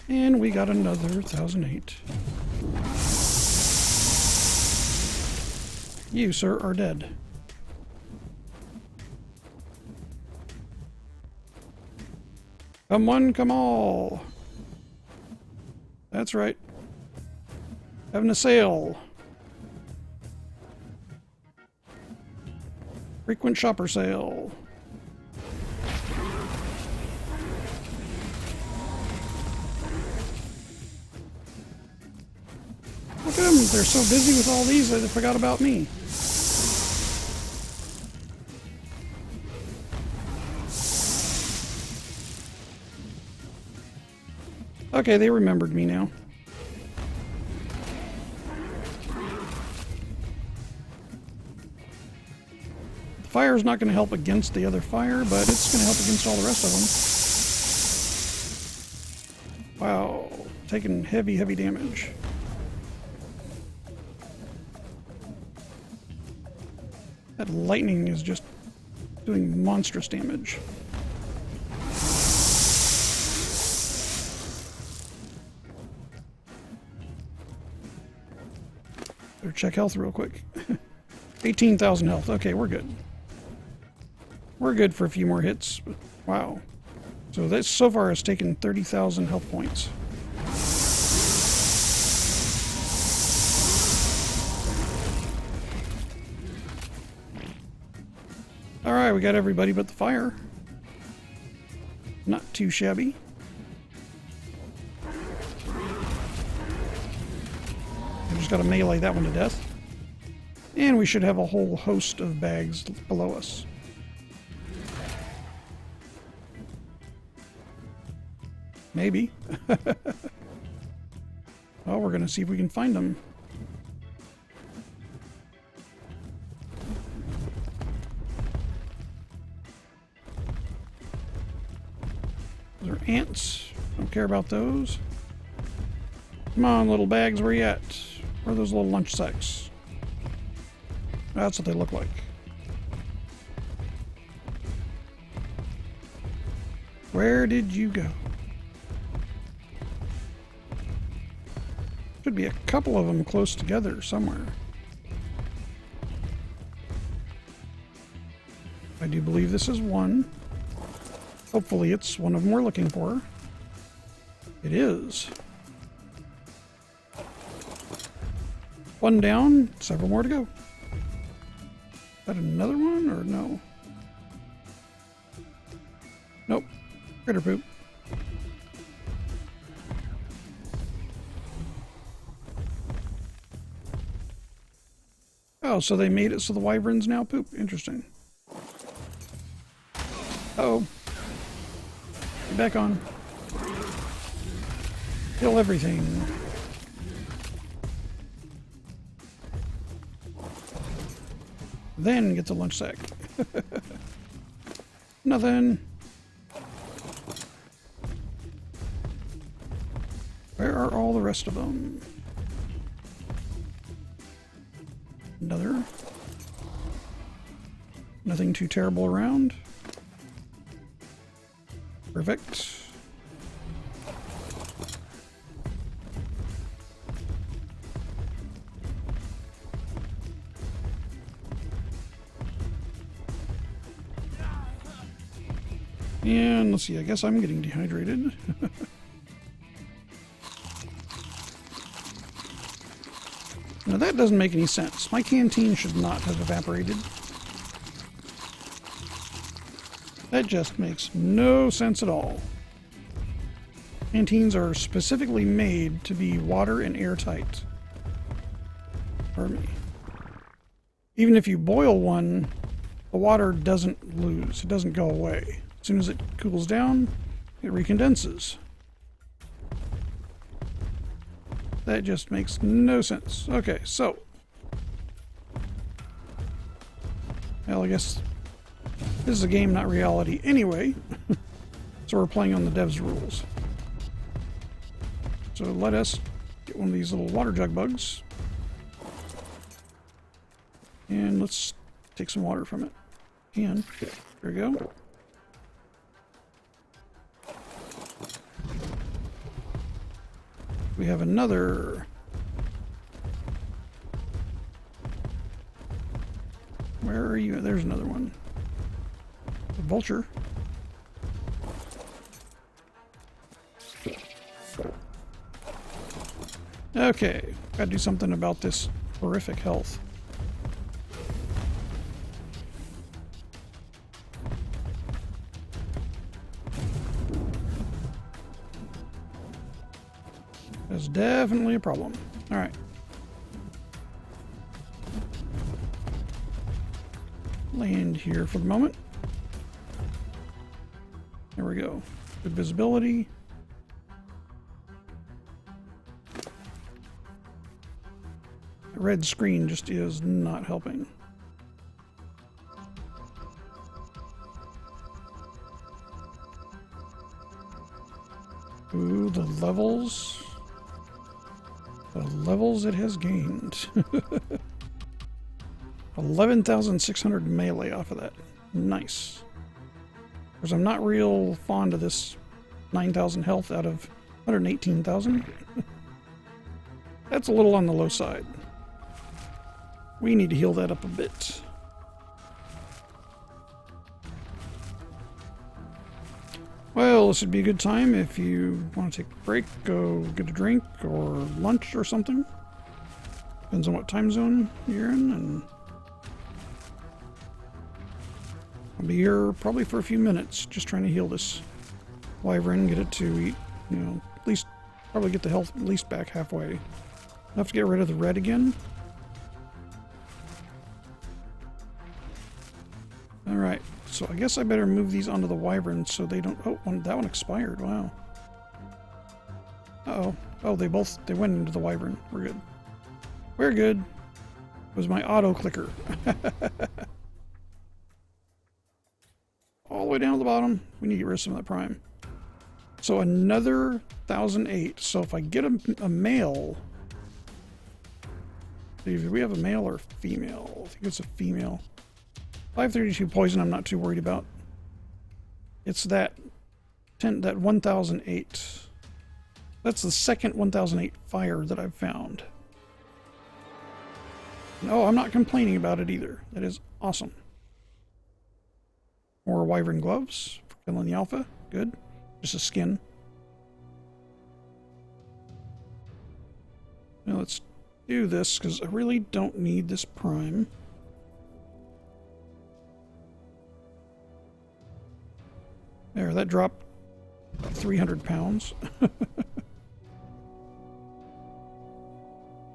And we got another 1008. You, sir, are dead. Come one, come all. That's right. Having a sale. Frequent shopper sale. Look at them. They're so busy with all these that they forgot about me. Okay, they remembered me now. Fire's not going to help against the other fire, but it's going to help against all the rest of them. Wow, taking heavy, heavy damage. That lightning is just doing monstrous damage. Better check health real quick. 18,000 health. Okay, we're good. We're good for a few more hits. Wow. So this so far has taken 30,000 health points. Alright, we got everybody but the fire. Not too shabby. We just gotta melee that one to death. And we should have a whole host of bags below us. Maybe. Oh, we're gonna see if we can find them. Those are ants. Don't care about those. Come on, little bags, where you at? Where are those little lunch sacks? That's what they look like. Where did you go? Should be a couple of them close together somewhere. I do believe this is one. Hopefully it's one of them we're looking for. It is. One down, several more to go. Is that another one or no? Nope. Critter poop. Oh, so they made it so the wyverns now poop. Interesting. Uh-oh. Get back on. Kill everything. Then get the lunch sack. Nothing. Where are all the rest of them? Another. Nothing too terrible around. Perfect. And let's see, I guess I'm getting dehydrated. Now that doesn't make any sense. My canteen should not have evaporated. That just makes no sense at all. Canteens are specifically made to be water and airtight. Pardon me. Even if you boil one, the water doesn't lose. It doesn't go away. As soon as it cools down, it recondenses. That just makes no sense. Okay, so. Well, I guess this is a game, not reality anyway. So we're playing on the devs' rules. So let us get one of these little water jug bugs. And let's take some water from it. And there we go. We have another. Where are you? There's another one. A vulture. Okay, gotta do something about this horrific health. That's definitely a problem. All right. Land here for the moment. There we go. Good visibility. The red screen just is not helping. Ooh, the levels. The levels it has gained. 11,600 melee off of that. Nice. Because I'm not real fond of this 9,000 health out of 118,000. That's a little on the low side. We need to heal that up a bit. Well, this would be a good time if you want to take a break, go get a drink or lunch or something. Depends on what time zone you're in, and I'll be here probably for a few minutes, just trying to heal this wyvern, get it to eat, at least probably get the health at least back halfway. I'll have to get rid of the red again. Alright, so I guess I better move these onto the wyvern so they don't... Oh, that one expired, wow. Uh-oh. Oh, they went into the wyvern. We're good. We're good. It was my auto clicker. All the way down to the bottom. We need to get rid of some of that prime. So another 1,008. So if I get a male... Do we have a male or female? I think it's a female. 532 poison I'm not too worried about. It's that 1,008. That's the second 1,008 fire that I've found. No, I'm not complaining about it either. That is awesome. More wyvern gloves for killing the alpha. Good. Just a skin. Now let's do this because I really don't need this prime. There, that dropped 300 pounds.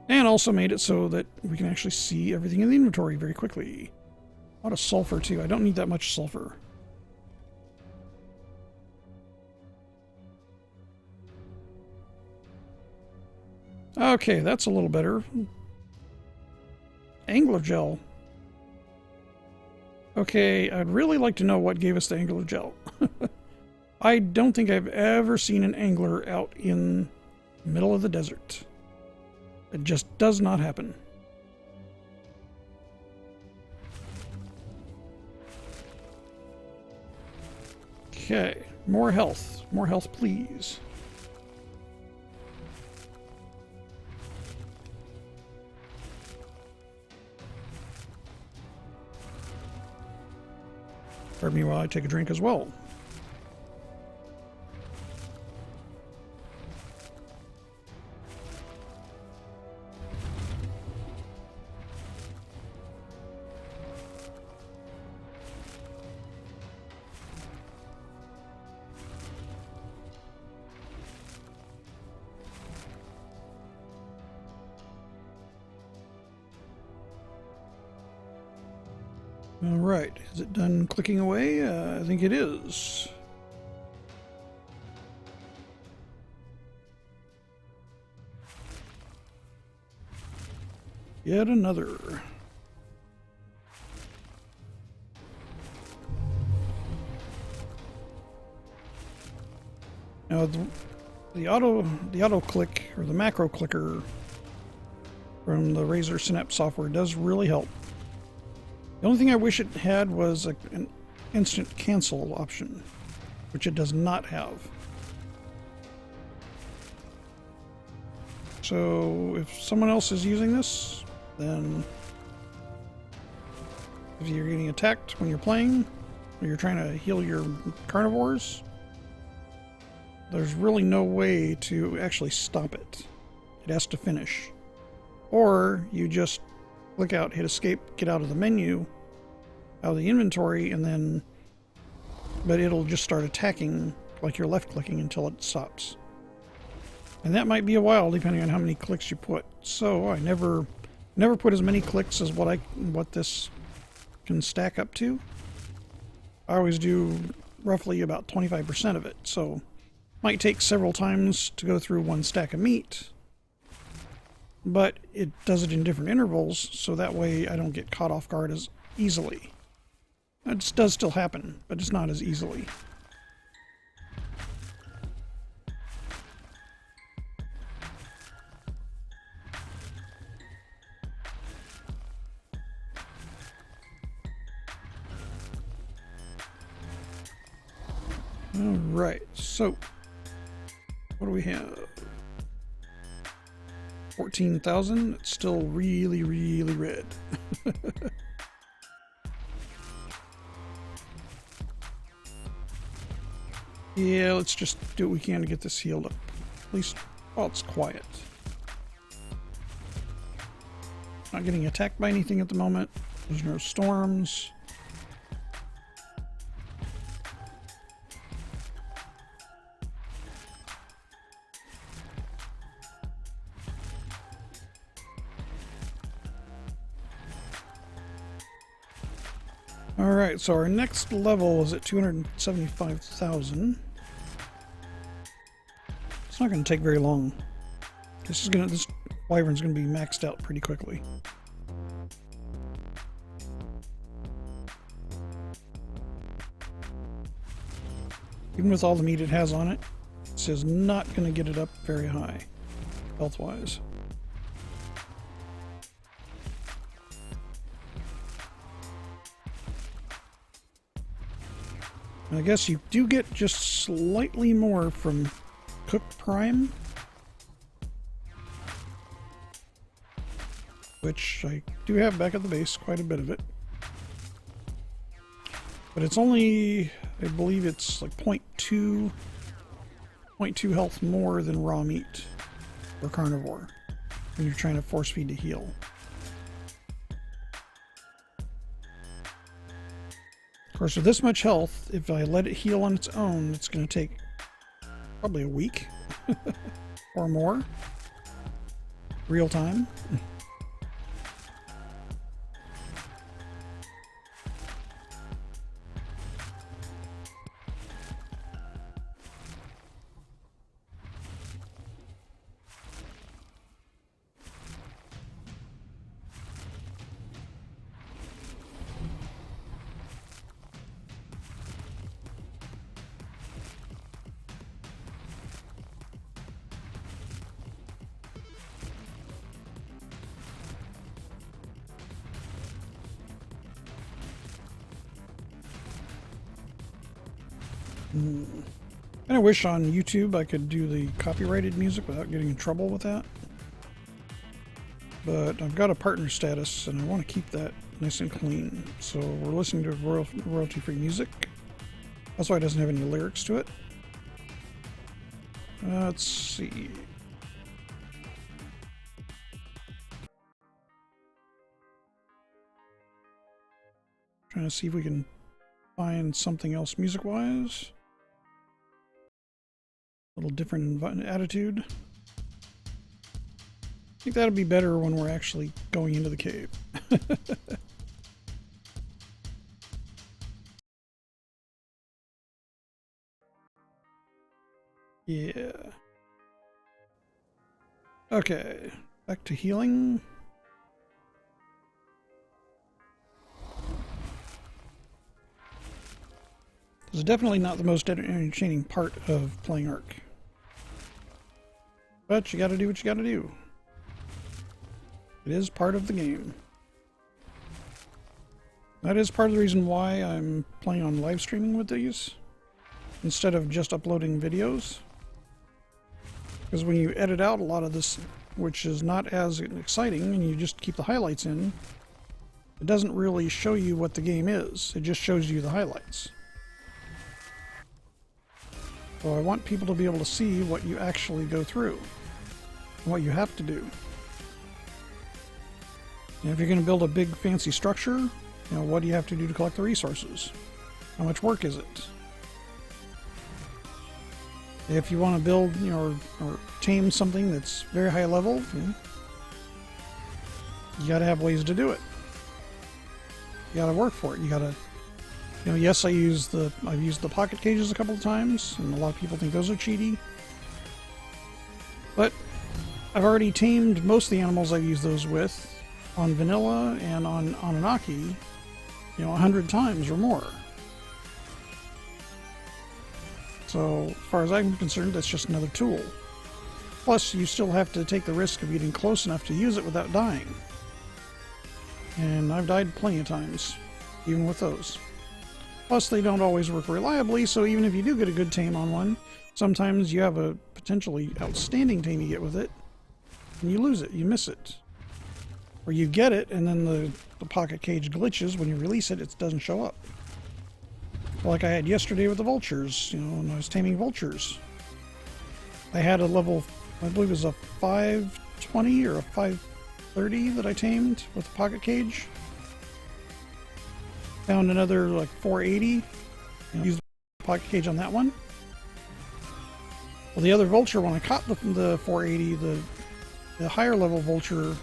And also made it so that we can actually see everything in the inventory very quickly. A lot of sulfur too. I don't need that much sulfur. Okay, that's a little better. Angler gel. Okay, I'd really like to know what gave us the angler gel. I don't think I've ever seen an angler out in the middle of the desert. It just does not happen. Okay, more health. More health, please. Pardon me while I take a drink as well. All right, is it done clicking away? I think it is. Yet another. Now the auto click or the macro clicker from the Razer Synapse software does really help. The only thing I wish it had was an instant cancel option, which it does not have. So if someone else is using this, then if you're getting attacked when you're playing, or you're trying to heal your carnivores, there's really no way to actually stop it. It has to finish. Or you just click out, hit escape, get out of the menu, out of the inventory, and then, but it'll just start attacking like you're left clicking until it stops. And that might be a while depending on how many clicks you put. So I never put as many clicks as what this can stack up to. I always do roughly about 25% of it. So it might take several times to go through one stack of meat, but it does it in different intervals, so that way I don't get caught off guard as easily. It does still happen, but it's not as easily. Alright, so what do we have? 14,000. It's still really, really red. Yeah, let's just do what we can to get this healed up. At least while it's quiet. Not getting attacked by anything at the moment. There's no storms. Alright, so our next level is at 275,000. It's not going to take very long. This wyvern's going to be maxed out pretty quickly. Even with all the meat it has on it, this is not going to get it up very high, health-wise. I guess you do get just slightly more from Cooked Prime, which I do have back at the base, quite a bit of it. But it's only, I believe it's like 0.2 health more than raw meat or carnivore when you're trying to force feed to heal. Of course, with this much health, if I let it heal on its own, it's going to take probably a week or more. Real time. And I wish on YouTube I could do the copyrighted music without getting in trouble with that. But I've got a partner status and I want to keep that nice and clean. So we're listening to royalty-free music. That's why it doesn't have any lyrics to it. Let's see. Trying to see if we can find something else music-wise. A little different attitude. I think that'll be better when we're actually going into the cave. Yeah. Okay, back to healing. This is definitely not the most entertaining part of playing Ark. But you gotta do what you gotta do. It is part of the game. That is part of the reason why I'm playing on live streaming with these, instead of just uploading videos. Because when you edit out a lot of this, which is not as exciting, and you just keep the highlights in, it doesn't really show you what the game is. It just shows you the highlights. So I want people to be able to see what you actually go through, and what you have to do. And if you're going to build a big fancy structure, you know, what do you have to do to collect the resources? How much work is it? If you want to build, you know, or tame something that's very high level, you got to have ways to do it. You got to work for it. You got to, you know, yes, I've used the pocket cages a couple of times, and a lot of people think those are cheaty. But I've already tamed most of the animals I've used those with on vanilla and on Anunnaki, you know, 100 times or more. So, as far as I'm concerned, that's just another tool. Plus, you still have to take the risk of getting close enough to use it without dying. And I've died plenty of times, even with those. Plus, they don't always work reliably, so even if you do get a good tame on one, sometimes you have a potentially outstanding tame you get with it, and you lose it, you miss it. Or you get it, and then the pocket cage glitches when you release it, it doesn't show up. Like I had yesterday with the vultures, you know, when I was taming vultures. I had a level, I believe it was a 520 or a 530 that I tamed with a pocket cage. Found another like 480. Used the pocket cage on that one. Well, the other vulture, when I caught the 480, the higher level vulture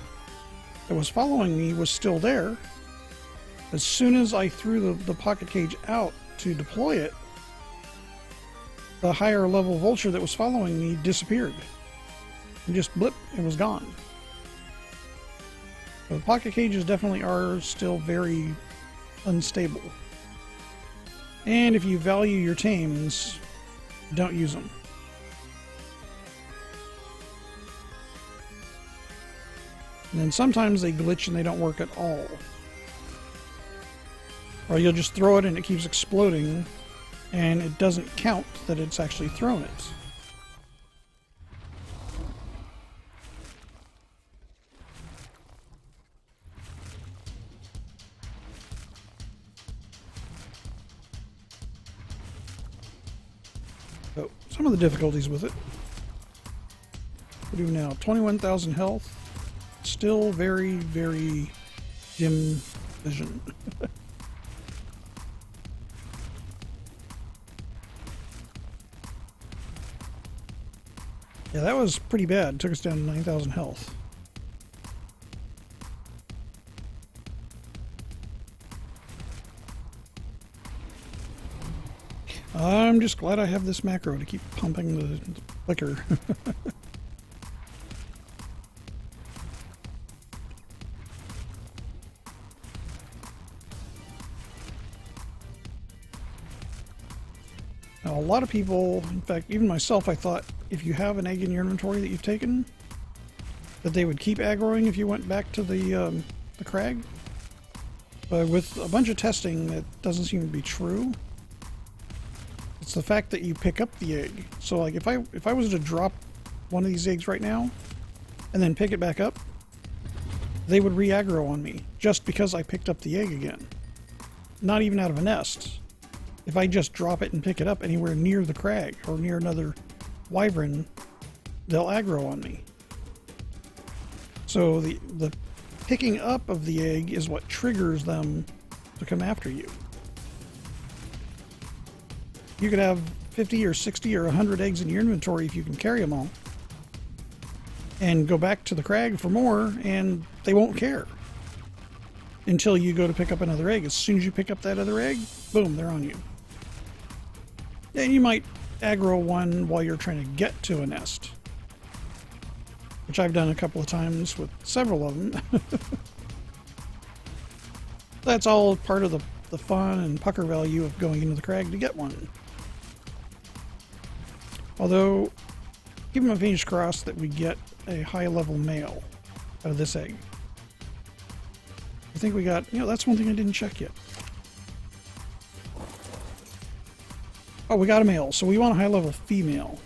that was following me was still there. As soon as I threw the pocket cage out to deploy it, the higher level vulture that was following me disappeared. And just blip, it was gone. So the pocket cages definitely are still very unstable. And if you value your tames, don't use them. And then sometimes they glitch and they don't work at all. Or you'll just throw it and it keeps exploding and it doesn't count that it's actually thrown it. So, some of the difficulties with it. What do we do now? 21,000 health. Still very, very dim vision. Yeah, that was pretty bad. It took us down to 9,000 health. I'm just glad I have this macro to keep pumping the liquor. Now, a lot of people, in fact, even myself, I thought if you have an egg in your inventory that you've taken, that they would keep aggroing if you went back to the crag. But with a bunch of testing, that doesn't seem to be true. It's the fact that you pick up the egg. So, like, if I was to drop one of these eggs right now, and then pick it back up, they would re-aggro on me, just because I picked up the egg again. Not even out of a nest. If I just drop it and pick it up anywhere near the crag or near another wyvern, they'll aggro on me. So the picking up of the egg is what triggers them to come after you. You could have 50 or 60 or 100 eggs in your inventory if you can carry them all, and go back to the crag for more, and they won't care until you go to pick up another egg. As soon as you pick up that other egg, boom, they're on you. And you might aggro one while you're trying to get to a nest, which I've done a couple of times with several of them. That's all part of the fun and pucker value of going into the crag to get one. Although, keep my fingers crossed that we get a high level male out of this egg. I think we got, that's one thing I didn't check yet. Oh, we got a male, so we want a high level female.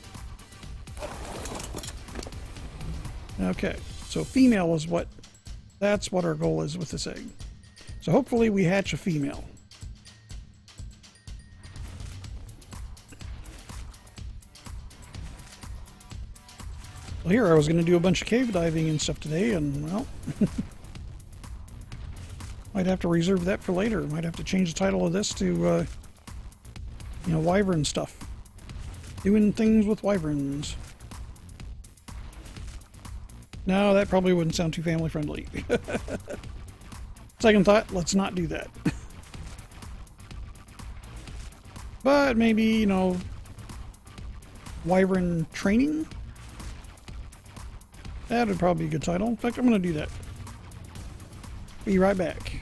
Okay, so female is that's what our goal is with this egg. So hopefully we hatch a female. Well, here I was going to do a bunch of cave diving and stuff today, and well, might have to reserve that for later. Might have to change the title of this to, wyvern stuff. Doing things with wyverns. No, that probably wouldn't sound too family friendly. Second thought, let's not do that. But maybe, wyvern training? That would probably be a good title. In fact, I'm going to do that. Be right back.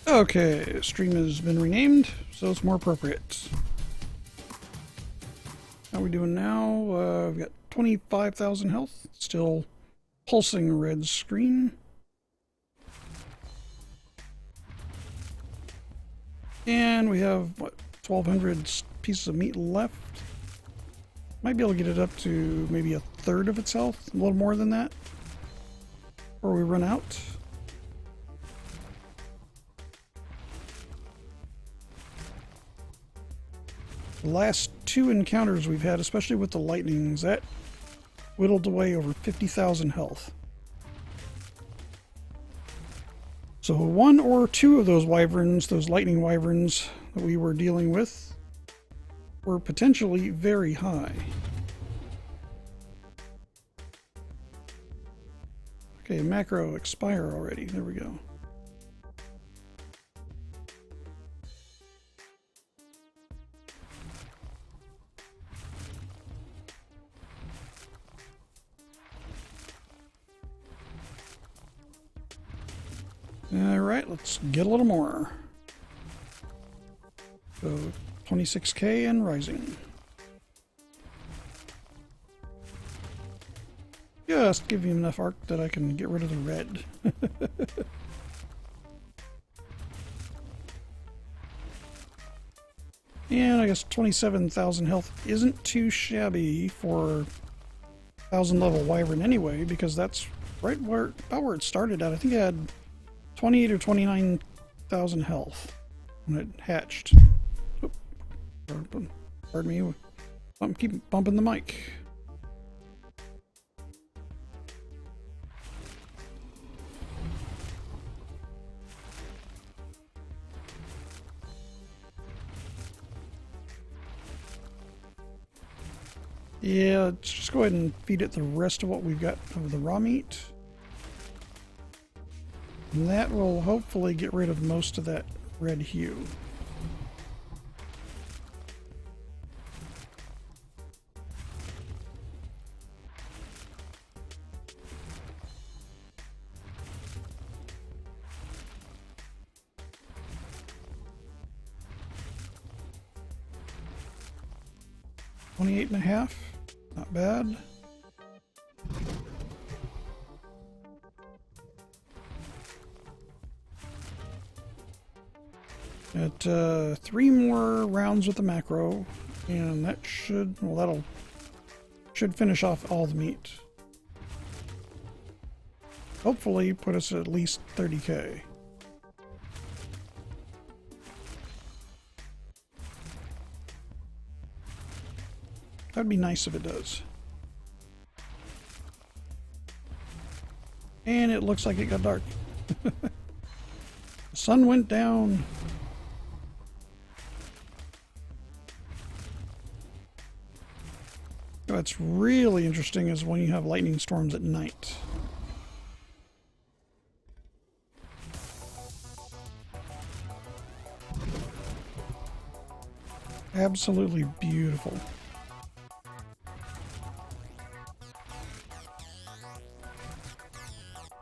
Okay, stream has been renamed, so it's more appropriate. How are we doing now? We've got 25,000 health. Still pulsing red screen. And we have, what, 1,200 pieces of meat left. Might be able to get it up to maybe a third of its health, a little more than that, before we run out. The last two encounters we've had, especially with the lightnings, that whittled away over 50,000 health. So one or two of those wyverns, those lightning wyverns that we were dealing with, were potentially very high. Okay, macro expire already. There we go. Alright, let's get a little more. So 26k and rising. Just give me enough arc that I can get rid of the red. And I guess 27,000 health isn't too shabby for 1,000 level wyvern anyway, because that's right about where it started at. I think it had 28 or 29,000 health when it hatched. Oop. Pardon me. I'm keep bumping the mic. Yeah, let's just go ahead and feed it the rest of what we've got of the raw meat. And that will hopefully get rid of most of that red hue. $28.5, not bad. At 3 more rounds with the macro, and that should, well, should finish off all the meat. Hopefully put us at least 30k. That'd be nice if it does. And it looks like it got dark. The sun went down. What's really interesting is when you have lightning storms at night. Absolutely beautiful.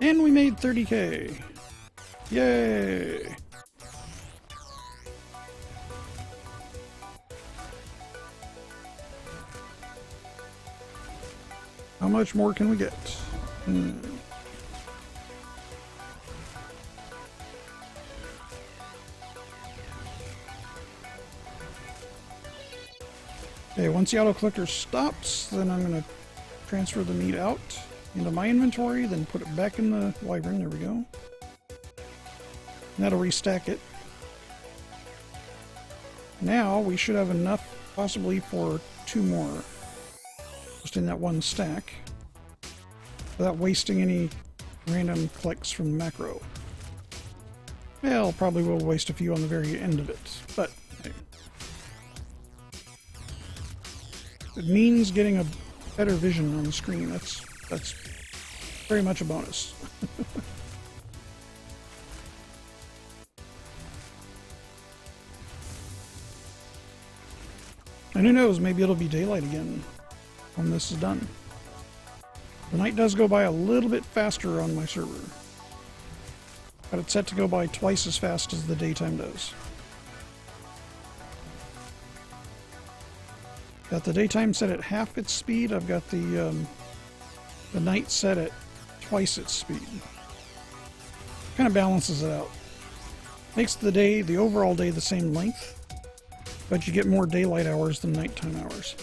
And we made 30k. Yay! How much more can we get? Okay, once the auto collector stops, then I'm going to transfer the meat out into my inventory, then put it back in the wyvern. There we go. And that'll restack it. Now we should have enough possibly for 2 more. Just in that one stack. Without wasting any random clicks from the macro. Well, probably will waste a few on the very end of it, but hey. It means getting a better vision on the screen. That's very much a bonus. And who knows, maybe it'll be daylight again when this is done. The night does go by a little bit faster on my server. Got it set to go by twice as fast as the daytime does. Got the daytime set at half its speed. I've got the night set at twice its speed. Kind of balances it out. Makes the overall day the same length, but you get more daylight hours than nighttime hours.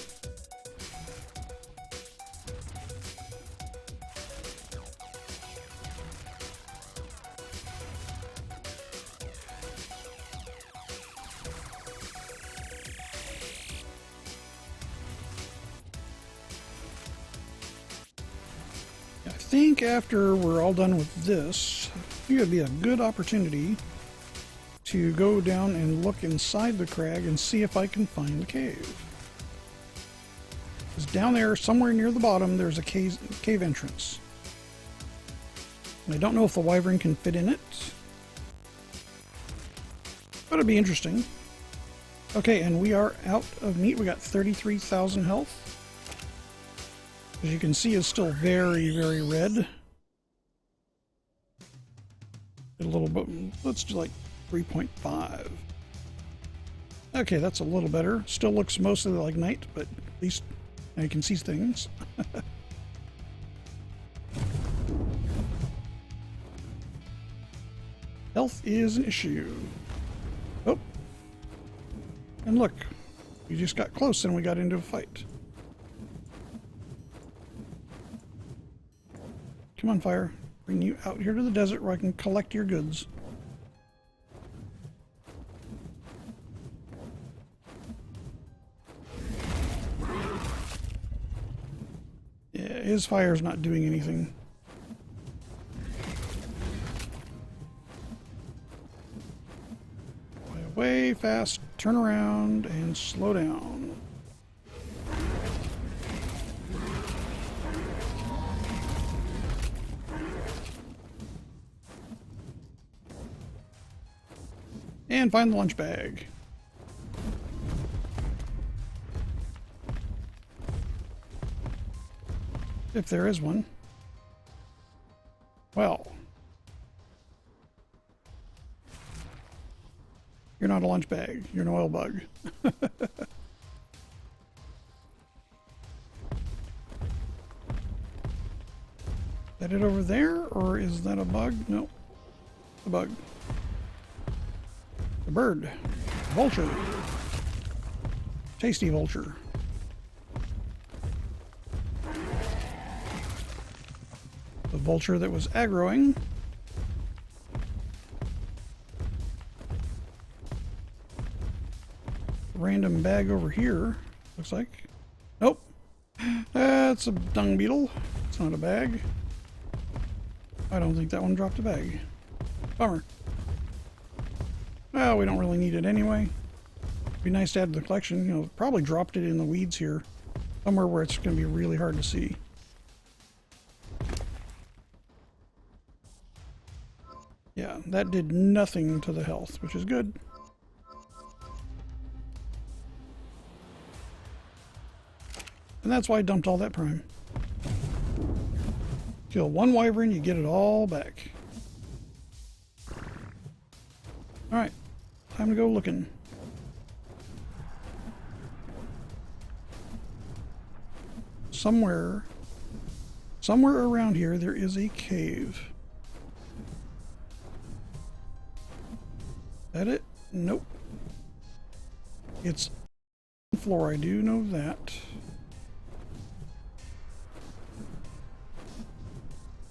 I think after we're all done with this, I think it'd be a good opportunity to go down and look inside the crag and see if I can find the cave. Because down there, somewhere near the bottom, there's a cave entrance. And I don't know if the wyvern can fit in it, but it'd be interesting. Okay, and we are out of meat. We got 33,000 health. As you can see, it's still very, very red. A little bit, let's do like 3.5. Okay, that's a little better. Still looks mostly like night, but at least now you can see things. Health is an issue. Oh. And look, we just got close and we got into a fight. Come on, fire. Bring you out here to the desert where I can collect your goods. Yeah, his fire's not doing anything. Way fast, turn around, and slow down. And find the lunch bag. If there is one. Well. You're not a lunch bag. You're an oil bug. Is that it over there? Or is that a bug? No. A bug. A bird. Vulture. Tasty vulture. The vulture that was aggroing. Random bag over here, looks like. Nope. That's a dung beetle. It's not a bag. I don't think that one dropped a bag. Bummer. Well, we don't really need it anyway. Be nice to add to the collection. You know, probably dropped it in the weeds here. Somewhere where it's going to be really hard to see. Yeah, that did nothing to the health, which is good. And that's why I dumped all that prime. Kill one wyvern, you get it all back. Alright, time to go looking. Somewhere around here there is a cave. Is that it? Nope. It's on the floor, I do know that.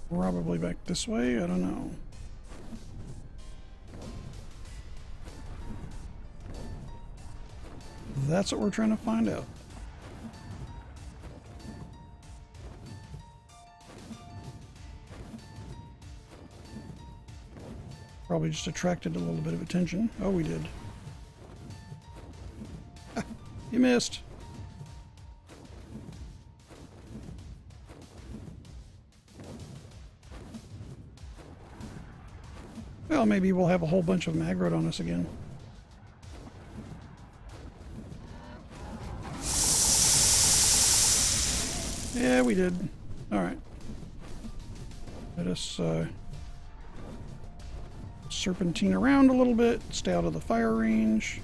Probably back this way, I don't know. That's what we're trying to find out. Probably just attracted a little bit of attention. Oh, we did. Ah, you missed. Well, maybe we'll have a whole bunch of MacLeod on us again. Yeah, we did. Alright. Let us serpentine around a little bit, stay out of the fire range.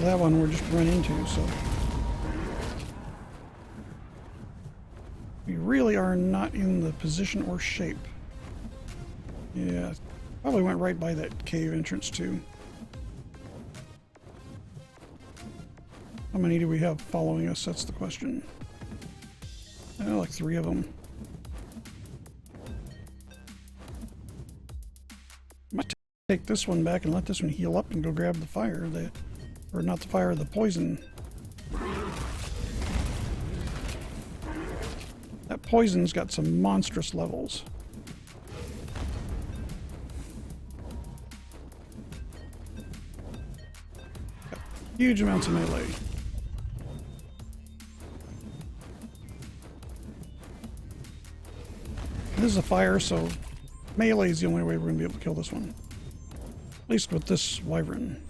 That one we're just run into, so we really are not in the position or shape. Yeah, probably went right by that cave entrance too. How many do we have following us? That's the question. Oh, like 3 of them. Might take this one back and let this one heal up and go grab the fire. Or not the fire, the poison. That poison's got some monstrous levels. Got huge amounts of melee. This is a fire, so melee is the only way we're going to be able to kill this one. At least with this wyvern.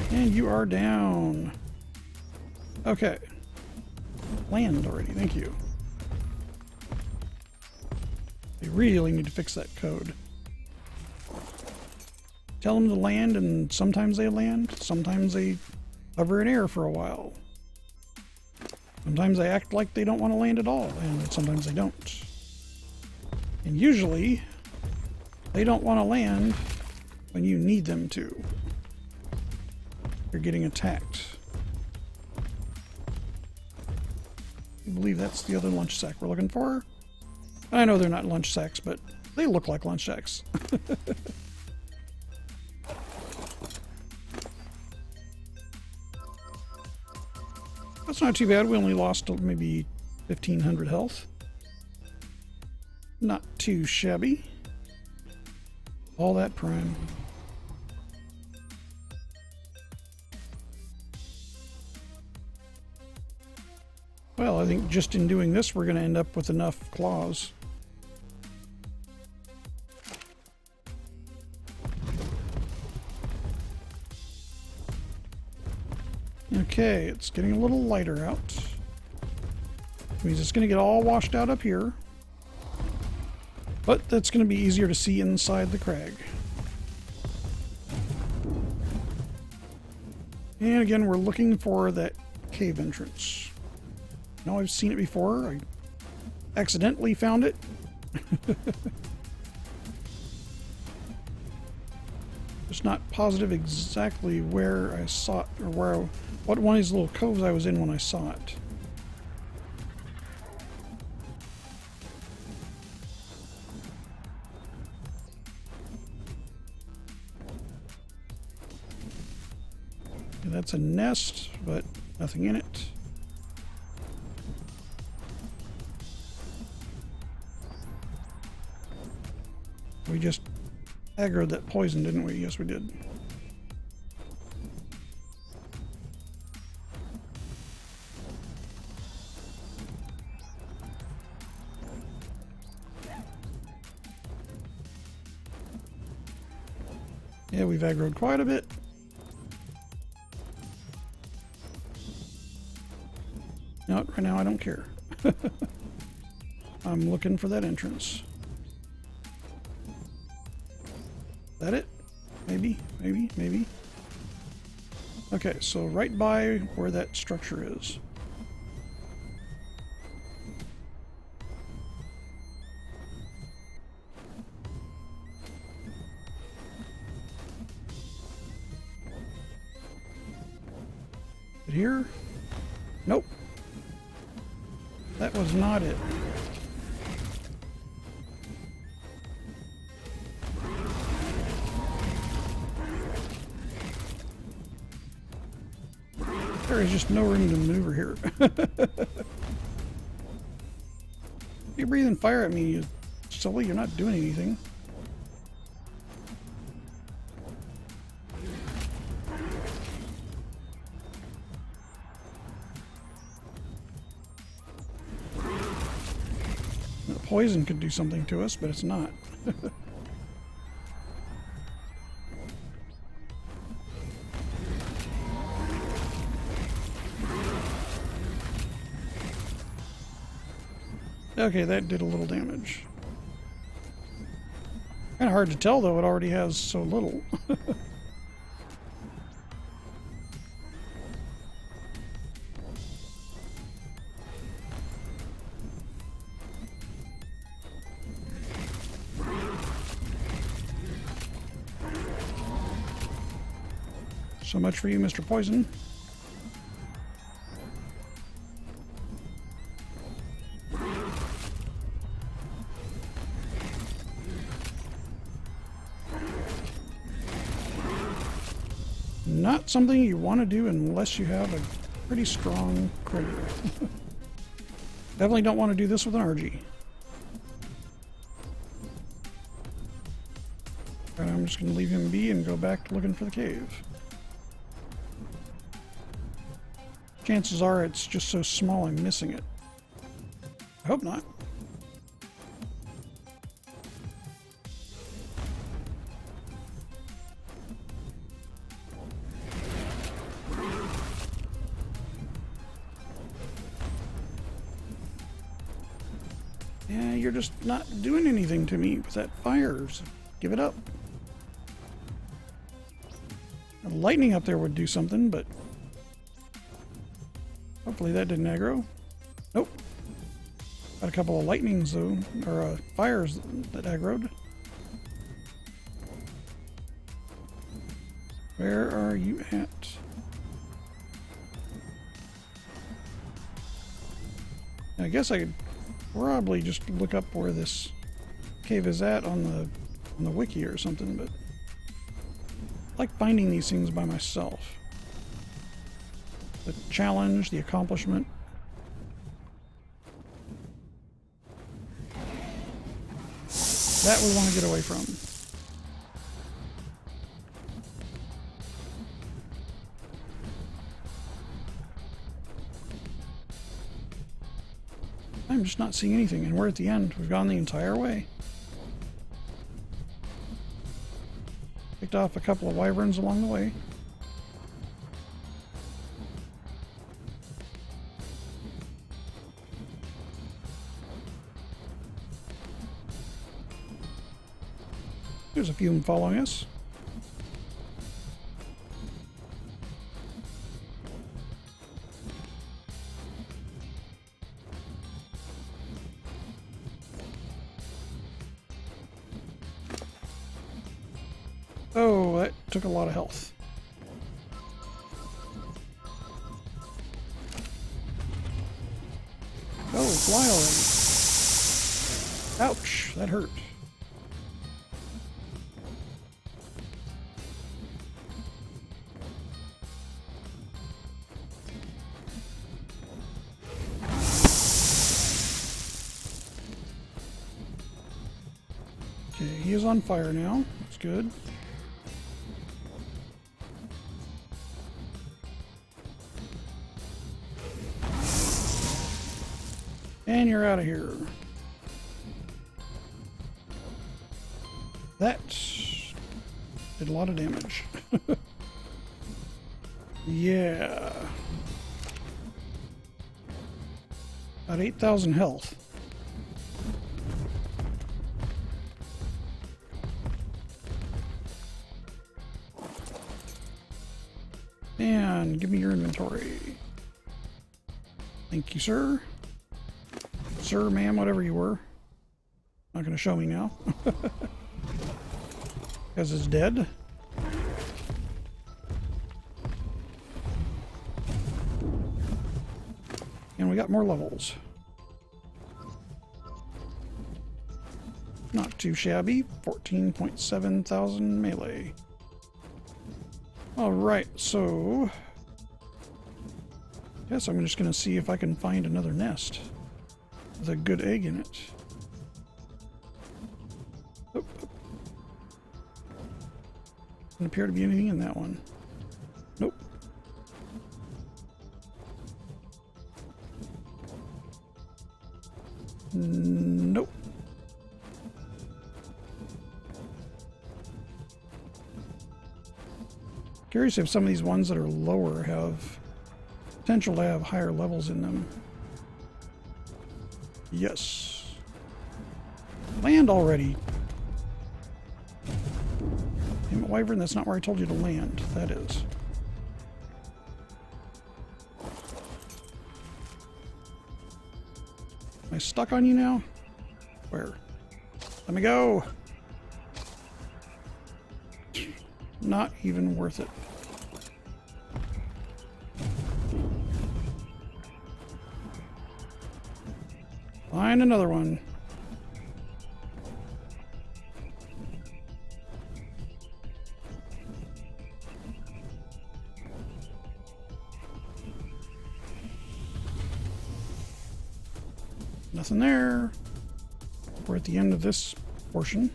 And you are down. Okay. Land already, thank you. They really need to fix that code. Tell them to land, and sometimes they land. Sometimes they hover in air for a while. Sometimes they act like they don't want to land at all, and sometimes they don't. And usually, they don't want to land when you need them to. You're getting attacked. I believe that's the other lunch sack we're looking for. I know they're not lunch sacks, but they look like lunch sacks. That's not too bad. We only lost maybe 1,500 health. Not too shabby. All that prime. Well, I think just in doing this, we're going to end up with enough claws. Okay, it's getting a little lighter out. It means it's going to get all washed out up here. But that's going to be easier to see inside the crag. And again, we're looking for that cave entrance. Now I've seen it before. I accidentally found it. Just not positive exactly where I saw it, or what one of these little coves I was in when I saw it. Yeah, that's a nest, but nothing in it. We just aggroed that poison, didn't we? Yes, we did. Yeah, we've aggroed quite a bit. No, right now I don't care. I'm looking for that entrance. Is that it? Maybe, maybe, maybe. Okay, so right by where that structure is. Here? Nope. That was not it. There is just no room to maneuver here. You're breathing fire at me, you silly. You're not doing anything. The poison could do something to us, but it's not. Okay, that did a little damage. Kind of hard to tell though, it already has so little. So much for you, Mr. Poison. Not something you want to do unless you have a pretty strong critter. Definitely don't want to do this with an RG. And I'm just going to leave him be and go back to looking for the cave. Chances are it's just so small I'm missing it. I hope not. Yeah, you're just not doing anything to me with that fire, so give it up. The lightning up there would do something, but hopefully that didn't aggro. Nope. Got a couple of lightnings though, or fires that aggroed. Where are you at? I guess I could probably just look up where this cave is at on the wiki or something, but I like finding these things by myself. The challenge, the accomplishment. That we want to get away from. I'm just not seeing anything, and we're at the end. We've gone the entire way. Picked off a couple of wyverns along the way. There's a few of them following us. Oh, that took a lot of health. Oh, fly already. Ouch, that hurt. Okay, he is on fire now. That's good. And you're out of here. That did a lot of damage. Yeah. About 8,000 health. And give me your inventory. Thank you, sir. Sir, ma'am, whatever you were. Not going to show me now. Because it's dead. And we got more levels. Not too shabby. 14.7 thousand melee. Alright, so guess I'm just going to see if I can find another nest with a good egg in it. Oh. Doesn't appear to be anything in that one. Nope. Nope. Curious if some of these ones that are lower have potential to have higher levels in them. Yes. Land already. Damn it, Wyvern, that's not where I told you to land. That is. Am I stuck on you now? Where? Let me go! Not even worth it. Find another one. Nothing there. We're at the end of this portion.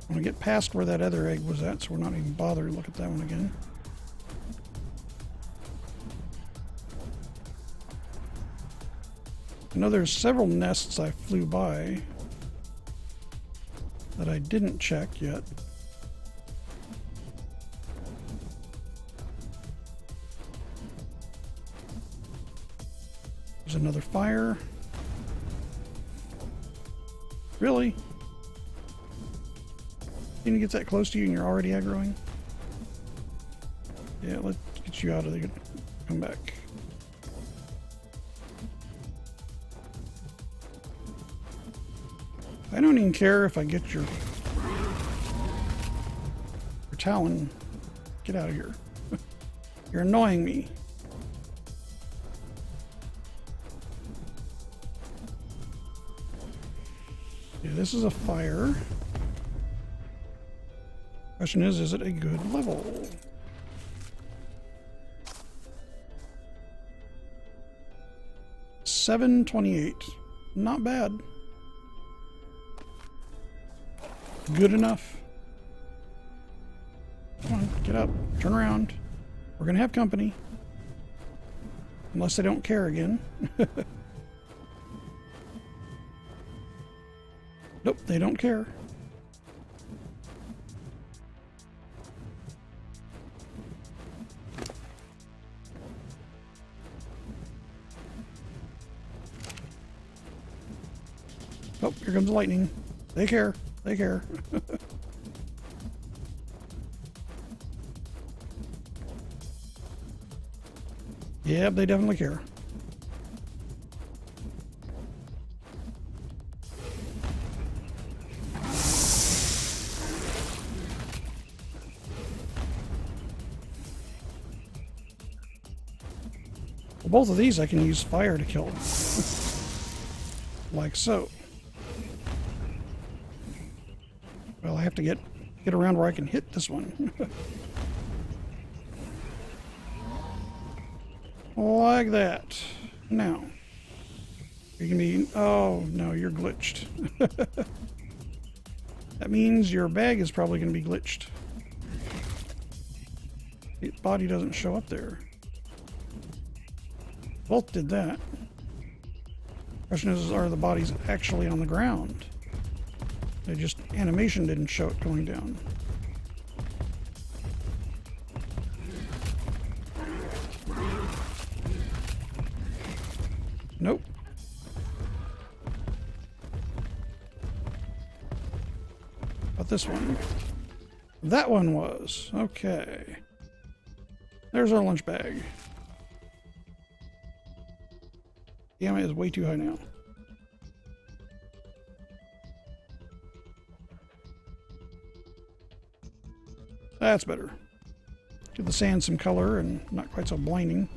I want to get past where that other egg was at, so we're not even bothered to look at that one again. I know there's several nests I flew by that I didn't check yet. There's another fire. Really? Can you get that close to you and you're already aggroing? Yeah, let's get you out of there. Come back. I don't even care if I get your talon. Get out of here. You're annoying me. Yeah, this is a fire. Question is it a good level? $7.28. Not bad. Good enough. Come on, get up. Turn around. We're gonna have company. Unless they don't care again. Nope, they don't care. Oh, here comes the lightning. They care. They care. Yeah, they definitely care. Well, both of these I can use fire to kill. Like so. Well, I have to get around where I can hit this one. Like that. Now. You can be... Oh, no, you're glitched. That means your bag is probably going to be glitched. The body doesn't show up there. Both did that. Question is, are the bodies actually on the ground? They just... animation didn't show it going down. Nope. But this one. That one was. Okay. There's our lunch bag. Gamma is way too high now. That's better. Give the sand some color and not quite so blinding.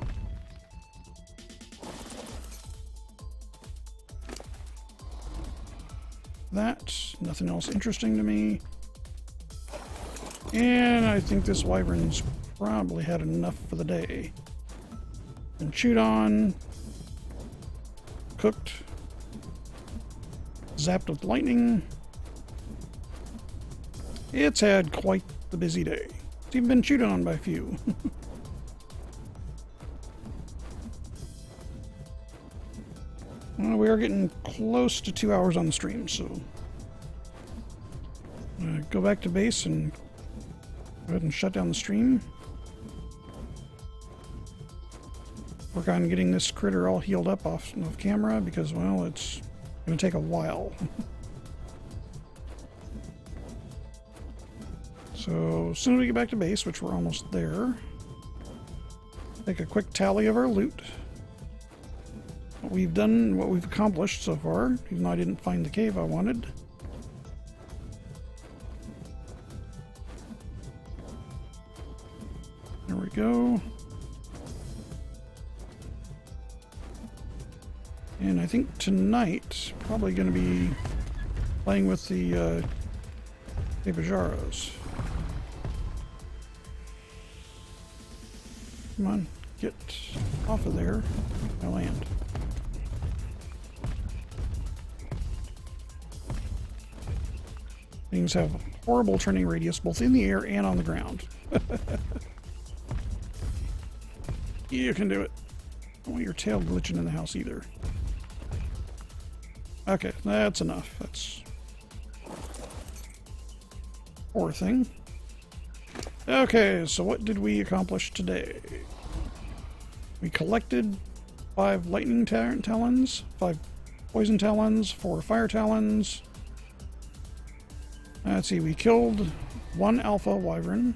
That, nothing else interesting to me. And I think this wyvern's probably had enough for the day. Been chewed on, cooked, zapped with lightning. It's had quite the busy day. It's even been chewed on by a few. Well, we are getting close to 2 hours on the stream, so go back to base and Go ahead and shut down the stream. Work on getting this critter all healed up off camera because, well, it's going to take a while. So as soon as we get back to base, which we're almost there, take a quick tally of our loot. What we've done, what we've accomplished so far, even though I didn't find the cave I wanted. There we go. And I think tonight, probably going to be playing with the Papajaros. Come on, get off of there. I land. Things have horrible turning radius both in the air and on the ground. You can do it. Don't want your tail glitching in the house either. Okay, that's enough. That's poor thing. Okay, so what did we accomplish today? We collected 5 lightning talons, 5 poison talons, 4 fire talons. Let's see, we killed 1 alpha wyvern,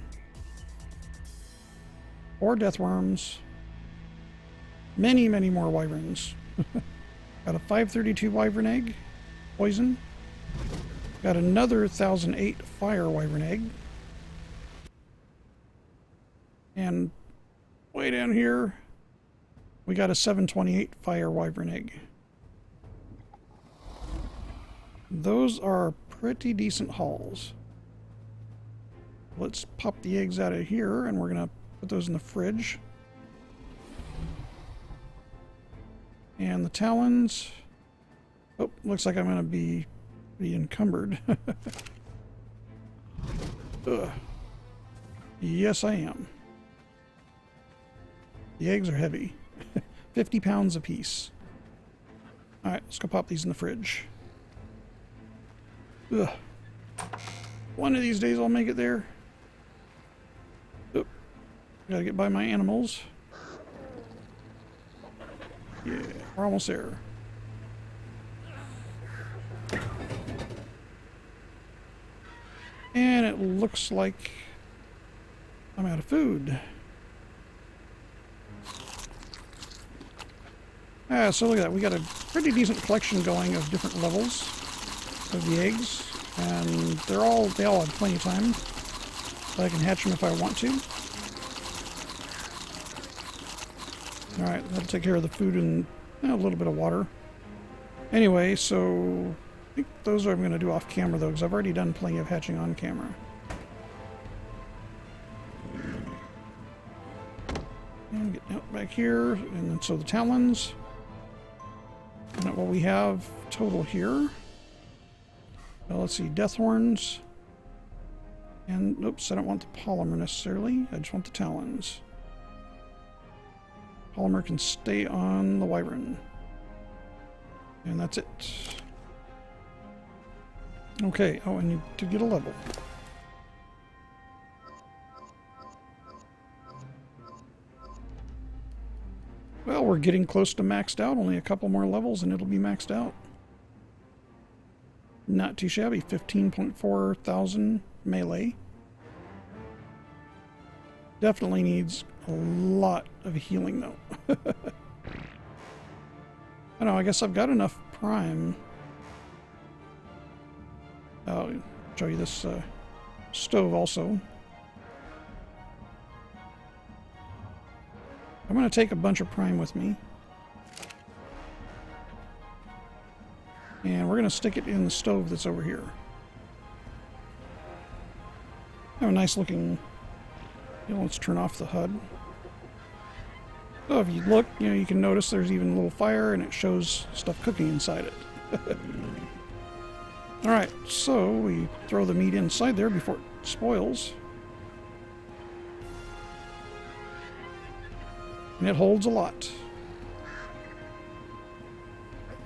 4 deathworms, many more wyverns. Got a 532 wyvern egg, poison. Got another 1008 fire wyvern egg. And way down here, we got a 728 fire wyvern egg. Those are pretty decent hauls. Let's pop the eggs out of here, and we're going to put those in the fridge. And the talons. Oh, looks like I'm going to be encumbered. Ugh. Yes, I am. The eggs are heavy. 50 pounds apiece. Alright, let's go pop these in the fridge. Ugh. One of these days I'll make it there. Oop. Gotta get by my animals. Yeah, we're almost there. And it looks like I'm out of food. So look at that. We got a pretty decent collection going of different levels of the eggs. And they all have plenty of time. So I can hatch them if I want to. Alright, that'll take care of the food and a little bit of water. Anyway, so I think those I'm going to do off camera though, because I've already done plenty of hatching on camera. And get out back here, and then so the talons. And what we have total here. Well, let's see, deathhorns. And oops, I don't want the polymer necessarily. I just want the talons. Polymer can stay on the wyvern. And that's it. Okay, oh, I need to get a level. Well, we're getting close to maxed out. Only a couple more levels and it'll be maxed out. Not too shabby. 15.4 thousand melee. Definitely needs a lot of healing though. I don't know, I guess I've got enough prime. I'll show you this stove also. I'm going to take a bunch of prime with me. And we're going to stick it in the stove that's over here. Have a nice looking... let's turn off the HUD. So if you look, you can notice there's even a little fire and it shows stuff cooking inside it. Alright, so we throw the meat inside there before it spoils. And it holds a lot.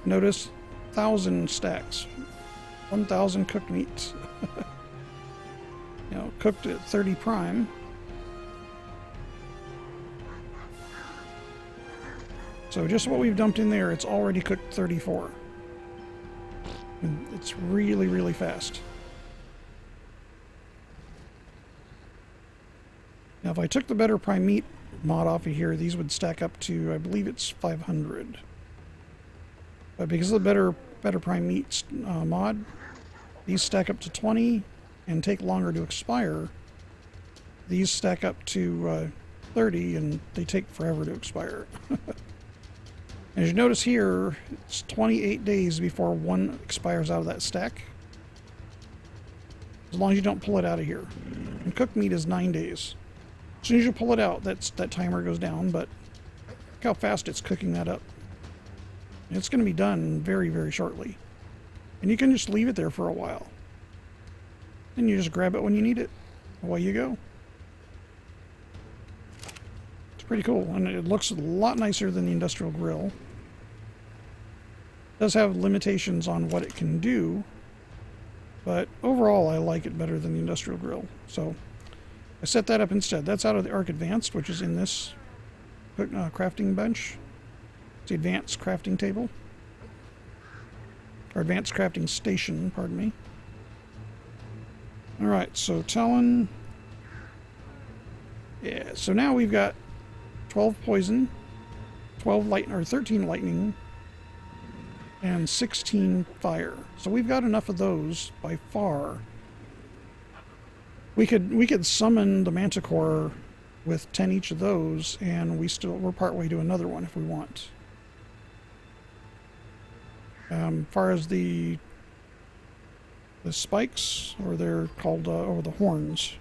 Notice 1,000 stacks. 1,000 cooked meats. You know, cooked at 30 prime. So just what we've dumped in there, it's already cooked 34. And it's really, really fast. Now, if I took the better prime meat mod off of here, these would stack up to, I believe it's 500. But because of the better prime meat mod, these stack up to 20 and take longer to expire. These stack up to 30 and they take forever to expire. As you notice here, it's 28 days before one expires out of that stack. As long as you don't pull it out of here. And cooked meat is 9 days. As soon as you pull it out, that timer goes down, but look how fast it's cooking that up. And it's going to be done very, very shortly. And you can just leave it there for a while. Then you just grab it when you need it. Away you go. It's pretty cool, and it looks a lot nicer than the industrial grill. It does have limitations on what it can do, but overall I like it better than the industrial grill. So I set that up instead. That's out of the Ark Advanced, which is in this crafting bench. It's the advanced crafting table. Or advanced crafting station, pardon me. Alright, so Talon. Yeah, so now we've got 12 poison, 13 lightning, and 16 fire. So we've got enough of those by far. We could summon the Manticore with 10 each of those, and we're partway to another one if we want. As far as the spikes, or they're called or the horns.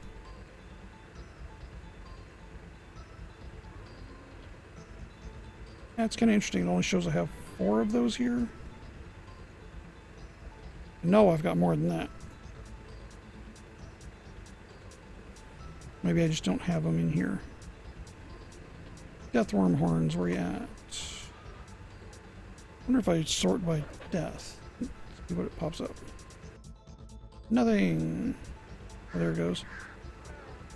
That's kind of interesting. It only shows I have 4 of those here. No, I've got more than that. Maybe I just don't have them in here. Deathworm horns, where you at? I wonder if I sort by death. Let's see what it pops up. Nothing. Oh, there it goes.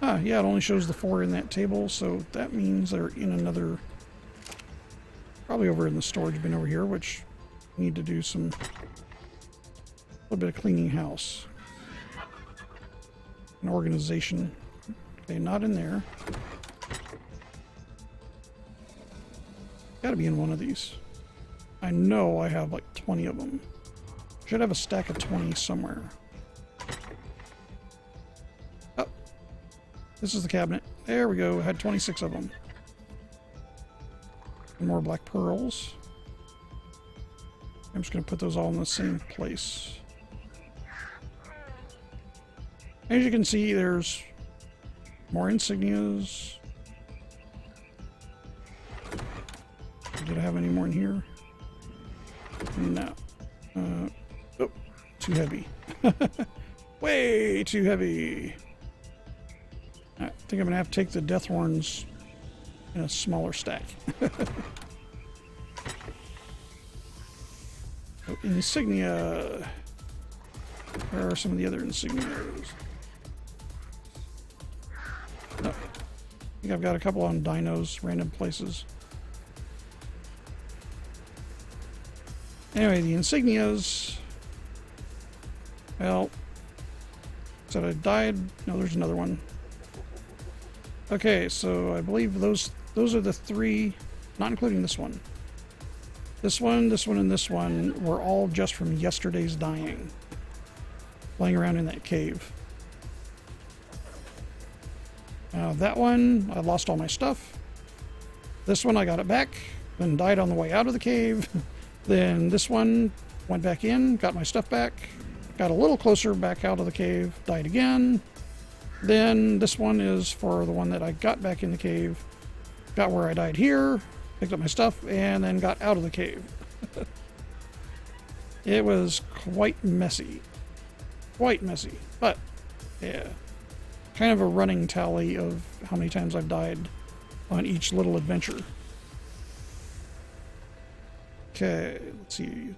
Ah, yeah, it only shows the 4 in that table, so that means they're in another... Probably over in the storage bin over here, which we need to do a little bit of cleaning house. An organization. Okay, not in there. Gotta be in one of these. I know I have like 20 of them. Should have a stack of 20 somewhere. Oh, this is the cabinet. There we go. I had 26 of them. And more black pearls. I'm just going to put those all in the same place. As you can see, there's more insignias. Did I have any more in here? No. Oh, too heavy. Way too heavy. I think I'm going to have to take the death horns in a smaller stack. Oh, insignia. Where are some of the other insignias? Oh, I think I've got a couple on dinos, random places. Anyway, the insignias. Well, said I died. No, there's another one. Okay, so I believe those are the 3, not including this one. This one, and this one were all just from yesterday's dying. Laying around in that cave. That one, I lost all my stuff. This one, I got it back, then died on the way out of the cave. Then this one, went back in, got my stuff back, got a little closer back out of the cave, died again. Then this one is for the one that I got back in the cave, got where I died here, picked up my stuff, and then got out of the cave. It was quite messy. Quite messy. But, yeah. Kind of a running tally of how many times I've died on each little adventure. Okay, let's see.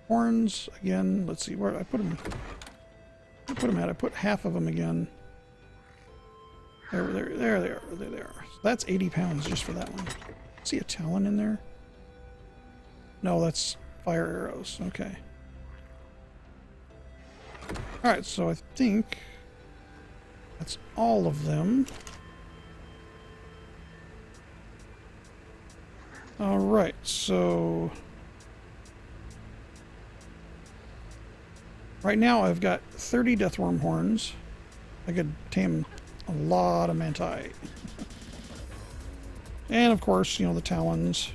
Horns, again, let's see where I put them. I put them at? I put half of them again. There they are. There they are. So that's 80 pounds just for that one. See a talon in there? No, that's fire arrows. Okay. Alright, so I think that's all of them. Alright, so right now I've got 30 deathworm horns. I could tame a lot of manti. And of course, you know, the talons.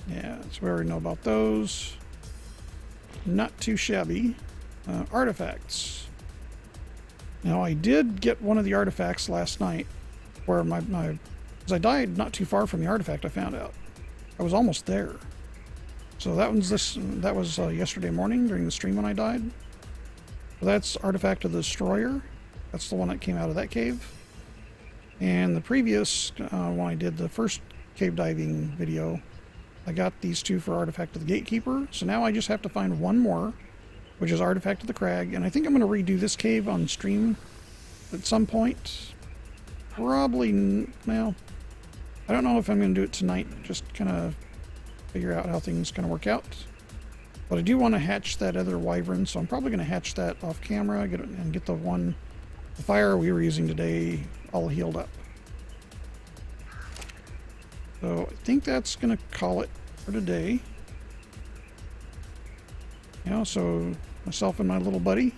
Yeah, so we already know about those. Not too shabby. Artifacts. Now I did get one of the artifacts last night where because I died not too far from the artifact, I found out. I was almost there. So that was yesterday morning during the stream when I died. So that's Artifact of the Destroyer. That's the one that came out of that cave. And the previous, when I did the first cave diving video, I got these two for Artifact of the Gatekeeper. So now I just have to find one more, which is Artifact of the Crag. And I think I'm going to redo this cave on stream at some point. Probably, well, I don't know if I'm going to do it tonight. Just kind of figure out how things kind of work out. But I do want to hatch that other wyvern, so I'm probably going to hatch that off camera and get the fire we were using today all healed up. So I think that's going to call it for today. You know, so myself and my little buddy.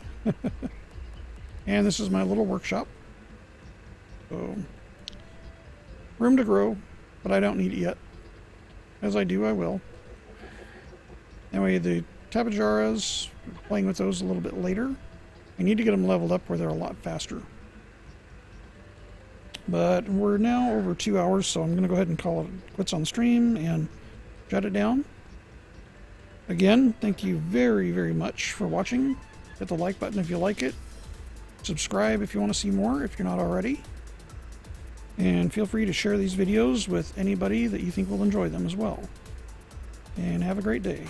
And this is my little workshop. So, room to grow, but I don't need it yet. As I do, I will. Anyway, the Tabajaras, playing with those a little bit later. I need to get them leveled up where they're a lot faster. But we're now over 2 hours, so I'm going to go ahead and call it quits on the stream and shut it down. Again, thank you very, very much for watching. Hit the like button if you like it. Subscribe if you want to see more, if you're not already. And feel free to share these videos with anybody that you think will enjoy them as well. And have a great day.